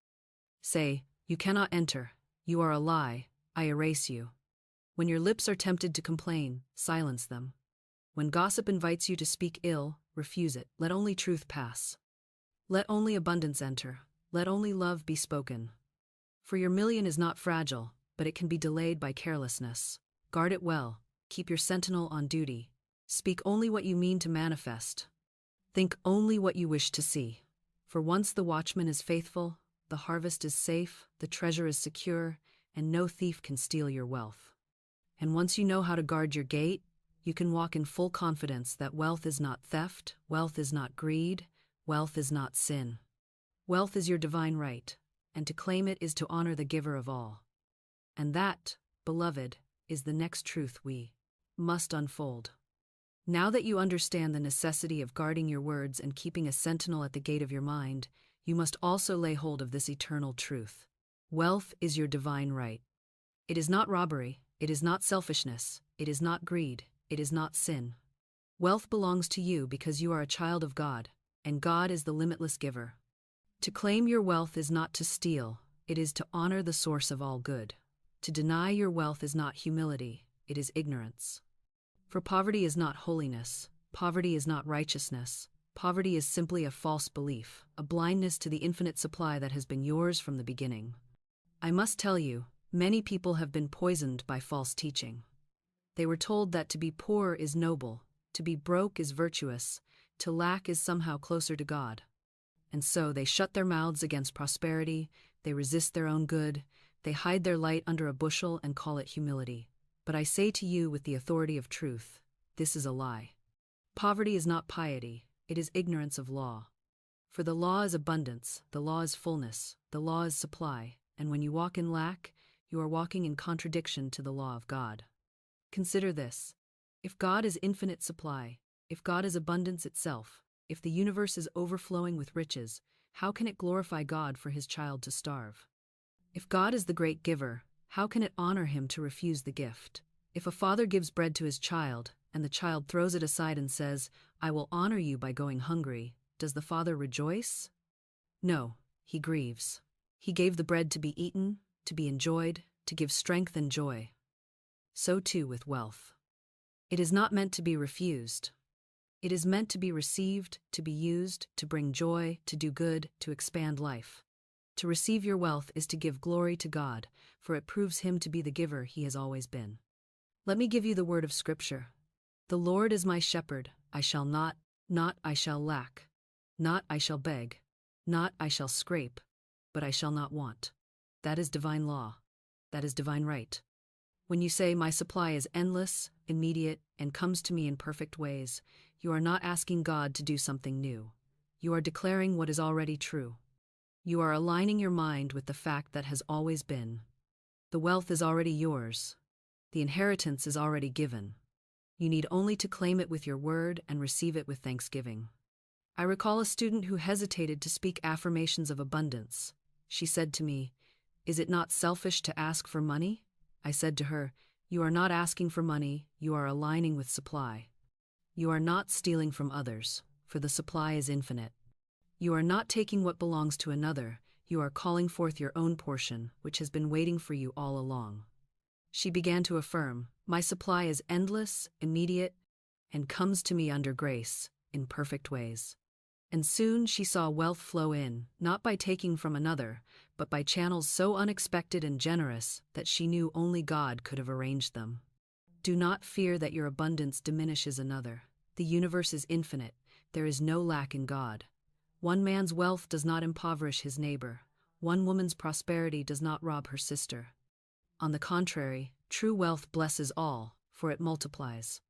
Say, you cannot enter, you are a lie, I erase you. When your lips are tempted to complain, silence them. When gossip invites you to speak ill, refuse it, let only truth pass. Let only abundance enter, let only love be spoken. For your million is not fragile, but it can be delayed by carelessness. Guard it well, keep your sentinel on duty. Speak only what you mean to manifest. Think only what you wish to see. For once the watchman is faithful, the harvest is safe, the treasure is secure, and no thief can steal your wealth. And once you know how to guard your gate, you can walk in full confidence that wealth is not theft, wealth is not greed, wealth is not sin. Wealth is your divine right, and to claim it is to honor the giver of all. And that, beloved, is the next truth we must unfold. Now that you understand the necessity of guarding your words and keeping a sentinel at the gate of your mind, you must also lay hold of this eternal truth. Wealth is your divine right. It is not robbery, it is not selfishness, it is not greed, it is not sin. Wealth belongs to you because you are a child of God, and God is the limitless giver. To claim your wealth is not to steal, it is to honor the source of all good. To deny your wealth is not humility, it is ignorance. For poverty is not holiness, poverty is not righteousness, poverty is simply a false belief, a blindness to the infinite supply that has been yours from the beginning. I must tell you, many people have been poisoned by false teaching. They were told that to be poor is noble, to be broke is virtuous, to lack is somehow closer to God. And so they shut their mouths against prosperity, they resist their own good, they hide their light under a bushel and call it humility. But I say to you with the authority of truth, this is a lie. Poverty is not piety, it is ignorance of law. For the law is abundance, the law is fullness, the law is supply, and when you walk in lack, you are walking in contradiction to the law of God. Consider this. If God is infinite supply, if God is abundance itself, if the universe is overflowing with riches, how can it glorify God for his child to starve? If God is the great giver, how can it honor him to refuse the gift? If a father gives bread to his child, and the child throws it aside and says, I will honor you by going hungry, does the father rejoice? No, he grieves. He gave the bread to be eaten, to be enjoyed, to give strength and joy. So too with wealth. It is not meant to be refused. It is meant to be received, to be used, to bring joy, to do good, to expand life. To receive your wealth is to give glory to God, for it proves him to be the giver he has always been. Let me give you the word of Scripture. The Lord is my shepherd, I shall not I shall lack. Not I shall beg. Not I shall scrape, but I shall not want. That is divine law. That is divine right. When you say, my supply is endless, immediate, and comes to me in perfect ways, you are not asking God to do something new. You are declaring what is already true. You are aligning your mind with the fact that has always been. The wealth is already yours. The inheritance is already given. You need only to claim it with your word and receive it with thanksgiving. I recall a student who hesitated to speak affirmations of abundance. She said to me, "Is it not selfish to ask for money?" I said to her, "You are not asking for money, you are aligning with supply. You are not stealing from others, for the supply is infinite. You are not taking what belongs to another, you are calling forth your own portion, which has been waiting for you all along." She began to affirm, "My supply is endless, immediate, and comes to me under grace, in perfect ways." And soon she saw wealth flow in, not by taking from another, but by channels so unexpected and generous that she knew only God could have arranged them. Do not fear that your abundance diminishes another. The universe is infinite. There is no lack in God. One man's wealth does not impoverish his neighbor. One woman's prosperity does not rob her sister. On the contrary, true wealth blesses all, for it multiplies.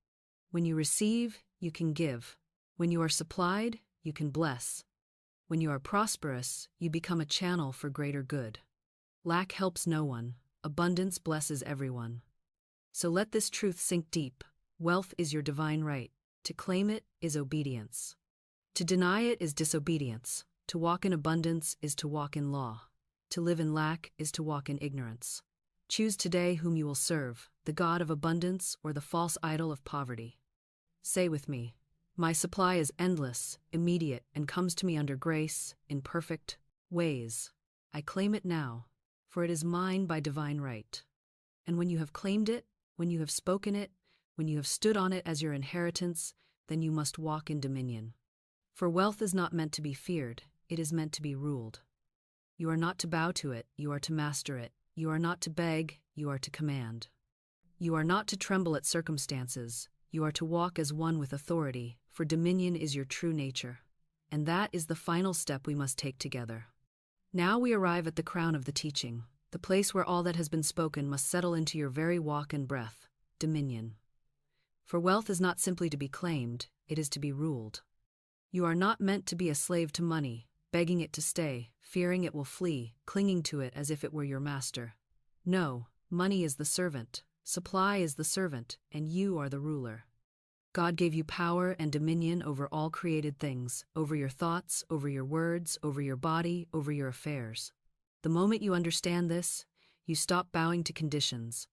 When you receive, you can give. When you are supplied, you can bless. When you are prosperous, you become a channel for greater good. Lack helps no one. Abundance blesses everyone. So let this truth sink deep. Wealth is your divine right. To claim it is obedience. To deny it is disobedience. To walk in abundance is to walk in law. To live in lack is to walk in ignorance. Choose today whom you will serve, the God of abundance or the false idol of poverty. Say with me, "My supply is endless, immediate, and comes to me under grace, in perfect ways. I claim it now, for it is mine by divine right." And when you have claimed it, when you have spoken it, when you have stood on it as your inheritance, then you must walk in dominion. For wealth is not meant to be feared, it is meant to be ruled. You are not to bow to it, you are to master it. You are not to beg, you are to command. You are not to tremble at circumstances, you are to walk as one with authority, for dominion is your true nature. And that is the final step we must take together. Now we arrive at the crown of the teaching, the place where all that has been spoken must settle into your very walk and breath, dominion. For wealth is not simply to be claimed, it is to be ruled. You are not meant to be a slave to money, begging it to stay, fearing it will flee, clinging to it as if it were your master. No, money is the servant, supply is the servant, and you are the ruler. God gave you power and dominion over all created things, over your thoughts, over your words, over your body, over your affairs. The moment you understand this, you stop bowing to conditions.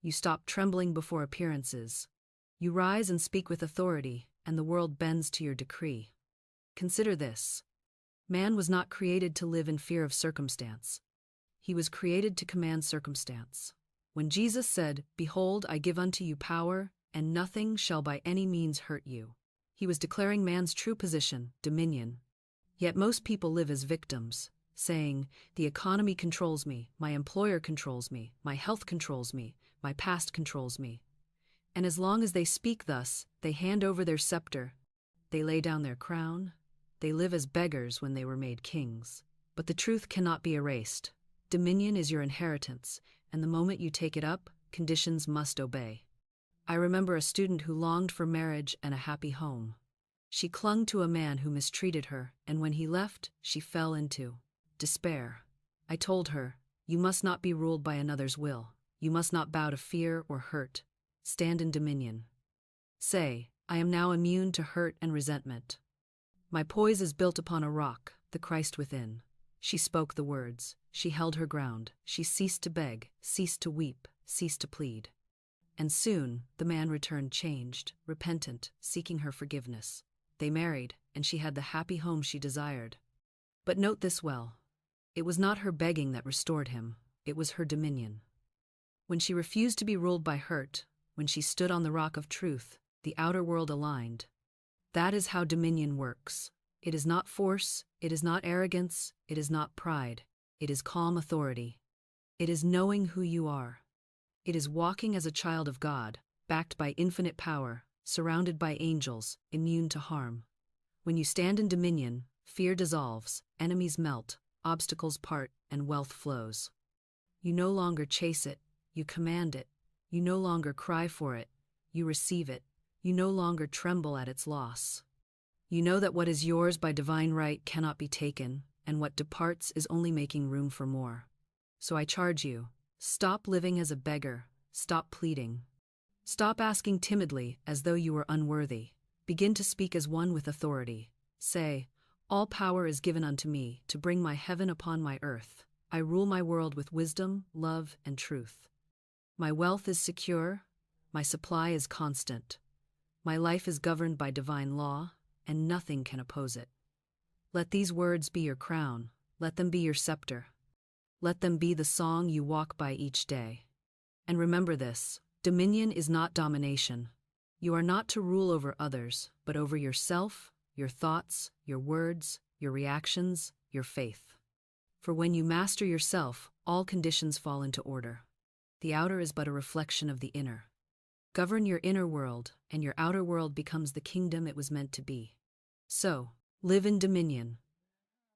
You stop trembling before appearances. You rise and speak with authority, and the world bends to your decree. Consider this. Man was not created to live in fear of circumstance. He was created to command circumstance. When Jesus said, "Behold, I give unto you power, and nothing shall by any means hurt you," he was declaring man's true position, dominion. Yet most people live as victims, saying, "The economy controls me, my employer controls me, my health controls me, my past controls me." And as long as they speak thus, they hand over their scepter, they lay down their crown, they live as beggars when they were made kings. But the truth cannot be erased. Dominion is your inheritance, and the moment you take it up, conditions must obey. I remember a student who longed for marriage and a happy home. She clung to a man who mistreated her, and when he left, she fell into despair. I told her, "You must not be ruled by another's will. You must not bow to fear or hurt. Stand in dominion. Say, I am now immune to hurt and resentment. My poise is built upon a rock, the Christ within." She spoke the words. She held her ground. She ceased to beg, ceased to weep, ceased to plead. And soon, the man returned changed, repentant, seeking her forgiveness. They married, and she had the happy home she desired. But note this well. It was not her begging that restored him, it was her dominion. When she refused to be ruled by hurt, when she stood on the rock of truth, the outer world aligned. That is how dominion works. It is not force, it is not arrogance, it is not pride, it is calm authority. It is knowing who you are. It is walking as a child of God, backed by infinite power, surrounded by angels, immune to harm. When you stand in dominion, fear dissolves, enemies melt, obstacles part, and wealth flows. You no longer chase it, you command it. You no longer cry for it, you receive it. You no longer tremble at its loss. You know that what is yours by divine right cannot be taken, and what departs is only making room for more. So I charge you, stop living as a beggar, stop pleading. Stop asking timidly as though you were unworthy. Begin to speak as one with authority. Say, all power is given unto me to bring my heaven upon my earth. I rule my world with wisdom, love, and truth. My wealth is secure, my supply is constant. My life is governed by divine law, and nothing can oppose it. Let these words be your crown, let them be your scepter. Let them be the song you walk by each day. And remember this, dominion is not domination. You are not to rule over others, but over yourself, your thoughts, your words, your reactions, your faith. For when you master yourself, all conditions fall into order. The outer is but a reflection of the inner. Govern your inner world, and your outer world becomes the kingdom it was meant to be. So, live in dominion.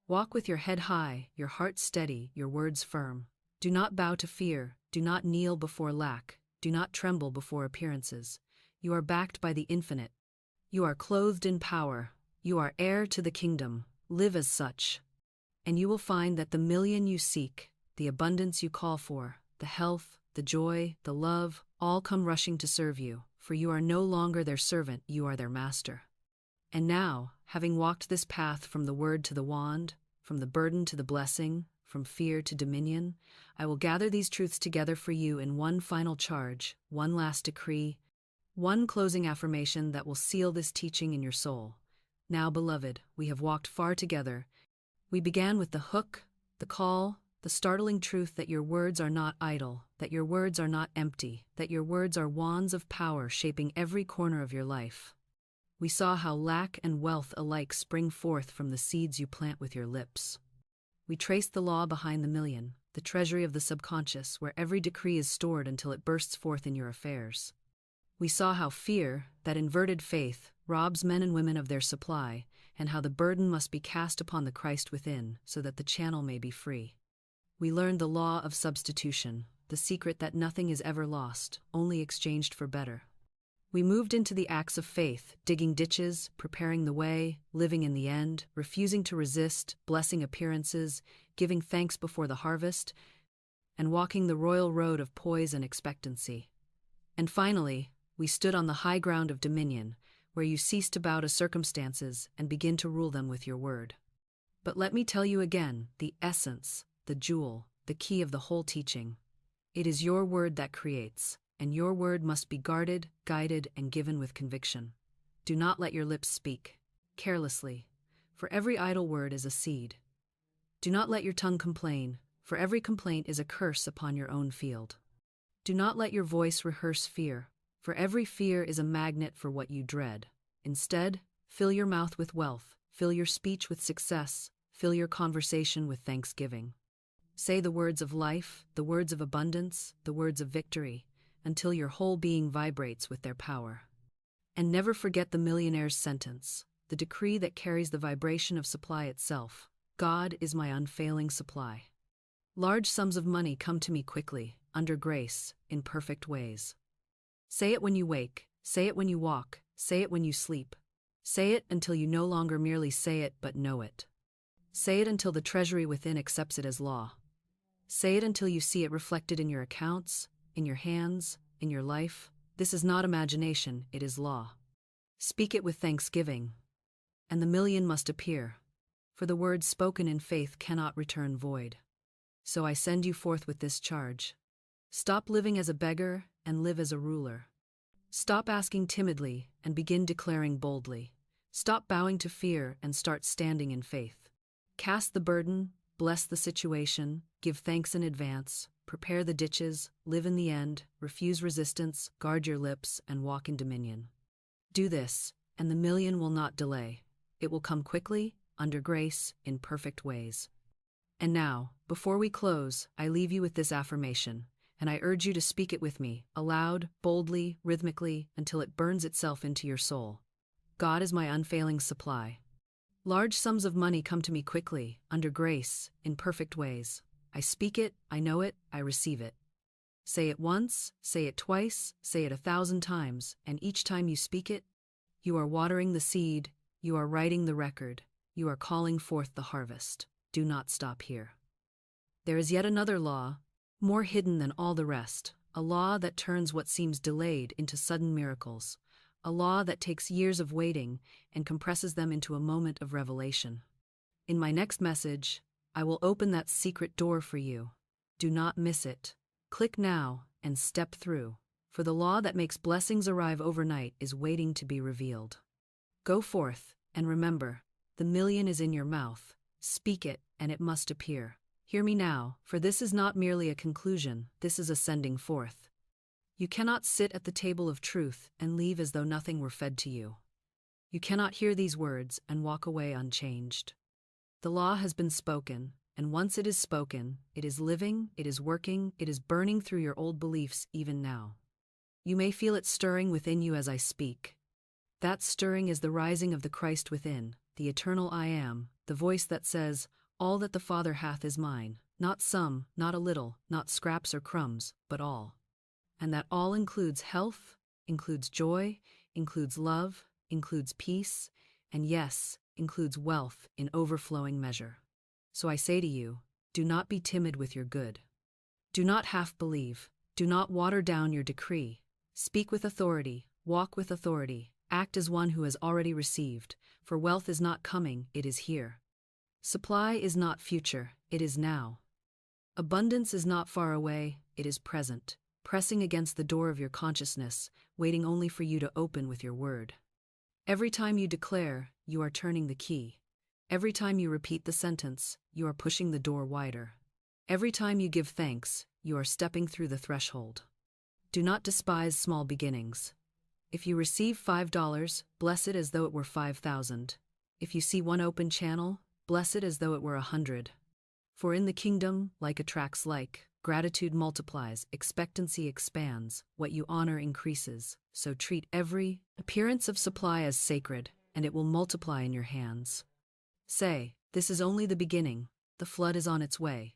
Walk with your head high, your heart steady, your words firm. Do not bow to fear, do not kneel before lack, do not tremble before appearances. You are backed by the infinite. You are clothed in power. You are heir to the kingdom. Live as such. And you will find that the million you seek, the abundance you call for, the health, the joy, the love, all come rushing to serve you, for you are no longer their servant, you are their master. And now, having walked this path from the word to the wand, from the burden to the blessing, from fear to dominion, I will gather these truths together for you in one final charge, one last decree, one closing affirmation that will seal this teaching in your soul. Now, beloved, we have walked far together. We began with the hook, the call, the startling truth that your words are not idle, that your words are not empty, that your words are wands of power shaping every corner of your life. We saw how lack and wealth alike spring forth from the seeds you plant with your lips. We traced the law behind the million, the treasury of the subconscious, where every decree is stored until it bursts forth in your affairs. We saw how fear, that inverted faith, robs men and women of their supply, and how the burden must be cast upon the Christ within, so that the channel may be free. We learned the law of substitution, the secret that nothing is ever lost, only exchanged for better. We moved into the acts of faith, digging ditches, preparing the way, living in the end, refusing to resist, blessing appearances, giving thanks before the harvest, and walking the royal road of poise and expectancy. And finally, we stood on the high ground of dominion, where you cease to bow to circumstances and begin to rule them with your word. But let me tell you again, the essence, the jewel, the key of the whole teaching. It is your word that creates, and your word must be guarded, guided, and given with conviction. Do not let your lips speak carelessly, for every idle word is a seed. Do not let your tongue complain, for every complaint is a curse upon your own field. Do not let your voice rehearse fear, for every fear is a magnet for what you dread. Instead, fill your mouth with wealth, fill your speech with success, fill your conversation with thanksgiving. Say the words of life, the words of abundance, the words of victory, until your whole being vibrates with their power. And never forget the millionaire's sentence, the decree that carries the vibration of supply itself. God is my unfailing supply. Large sums of money come to me quickly, under grace, in perfect ways. Say it when you wake, say it when you walk, say it when you sleep. Say it until you no longer merely say it but know it. Say it until the treasury within accepts it as law. Say it until you see it reflected in your accounts, in your hands, in your life. This is not imagination, it is law. Speak it with thanksgiving, and the million must appear, for the words spoken in faith cannot return void. So I send you forth with this charge. Stop living as a beggar and live as a ruler. Stop asking timidly and begin declaring boldly. Stop bowing to fear and start standing in faith. Cast the burden, bless the situation, give thanks in advance, prepare the ditches, live in the end, refuse resistance, guard your lips, and walk in dominion. Do this, and the million will not delay. It will come quickly, under grace, in perfect ways. And now, before we close, I leave you with this affirmation, and I urge you to speak it with me, aloud, boldly, rhythmically, until it burns itself into your soul. God is my unfailing supply. Large sums of money come to me quickly, under grace, in perfect ways. I speak it, I know it, I receive it. Say it once, say it twice, say it 1,000 times, and each time you speak it, you are watering the seed, you are writing the record, you are calling forth the harvest. Do not stop here. There is yet another law, more hidden than all the rest, a law that turns what seems delayed into sudden miracles, a law that takes years of waiting and compresses them into a moment of revelation. In my next message, I will open that secret door for you. Do not miss it. Click now and step through, for the law that makes blessings arrive overnight is waiting to be revealed. Go forth, and remember, the million is in your mouth. Speak it, and it must appear. Hear me now, for this is not merely a conclusion, this is a sending forth. You cannot sit at the table of truth and leave as though nothing were fed to you. You cannot hear these words and walk away unchanged. The law has been spoken, and once it is spoken, it is living, it is working, it is burning through your old beliefs even now. You may feel it stirring within you as I speak. That stirring is the rising of the Christ within, the eternal I Am, the voice that says, "All that the Father hath is mine, not some, not a little, not scraps or crumbs, but all." And that all includes health, includes joy, includes love, includes peace, and yes, includes wealth in overflowing measure. So I say to you, do not be timid with your good. Do not half believe, do not water down your decree. Speak with authority, walk with authority, act as one who has already received, for wealth is not coming, it is here. Supply is not future, it is now. Abundance is not far away, it is present, pressing against the door of your consciousness, waiting only for you to open with your word. Every time you declare, you are turning the key. Every time you repeat the sentence, you are pushing the door wider. Every time you give thanks, you are stepping through the threshold. Do not despise small beginnings. If you receive $5, bless it as though it were 5,000. If you see one open channel, bless it as though it were 100. For in the kingdom, like attracts like, gratitude multiplies, expectancy expands, what you honor increases. So treat every appearance of supply as sacred, and it will multiply in your hands. Say, this is only the beginning, the flood is on its way.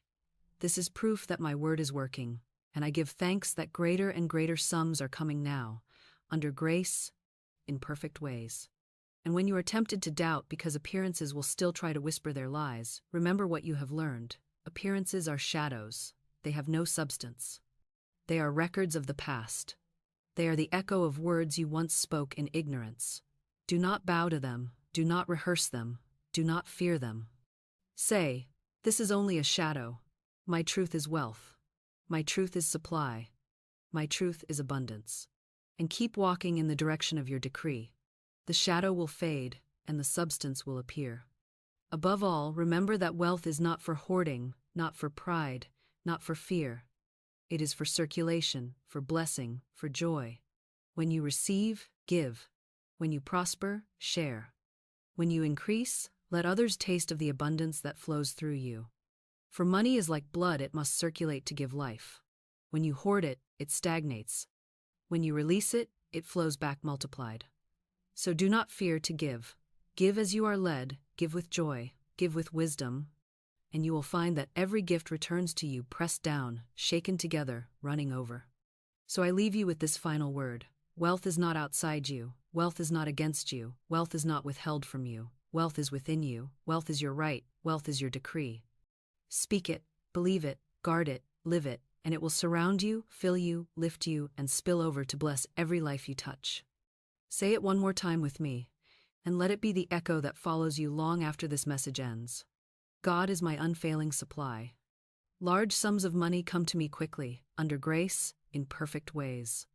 This is proof that my word is working, and I give thanks that greater and greater sums are coming now, under grace, in perfect ways. And when you are tempted to doubt because appearances will still try to whisper their lies, remember what you have learned. Appearances are shadows. They have no substance. They are records of the past. They are the echo of words you once spoke in ignorance. Do not bow to them. Do not rehearse them. Do not fear them. Say, this is only a shadow. My truth is wealth. My truth is supply. My truth is abundance. And keep walking in the direction of your decree. The shadow will fade, and the substance will appear. Above all, remember that wealth is not for hoarding, not for pride, not for fear. It is for circulation, for blessing, for joy. When you receive, give. When you prosper, share. When you increase, let others taste of the abundance that flows through you. For money is like blood, it must circulate to give life. When you hoard it, it stagnates. When you release it, it flows back multiplied. So do not fear to give. Give as you are led, give with joy, give with wisdom, and you will find that every gift returns to you pressed down, shaken together, running over. So I leave you with this final word. Wealth is not outside you. Wealth is not against you. Wealth is not withheld from you. Wealth is within you. Wealth is your right. Wealth is your decree. Speak it, believe it, guard it, live it, and it will surround you, fill you, lift you, and spill over to bless every life you touch. Say it one more time with me, and let it be the echo that follows you long after this message ends. God is my unfailing supply. Large sums of money come to me quickly, under grace, in perfect ways.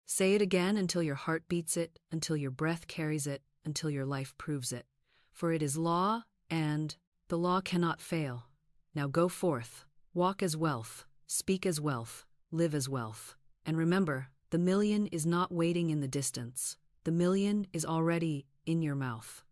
Say it again until your heart beats it, until your breath carries it, until your life proves it. For it is law, and the law cannot fail. Now go forth, walk as wealth, speak as wealth, live as wealth. And remember, the million is not waiting in the distance. The million is already in your mouth.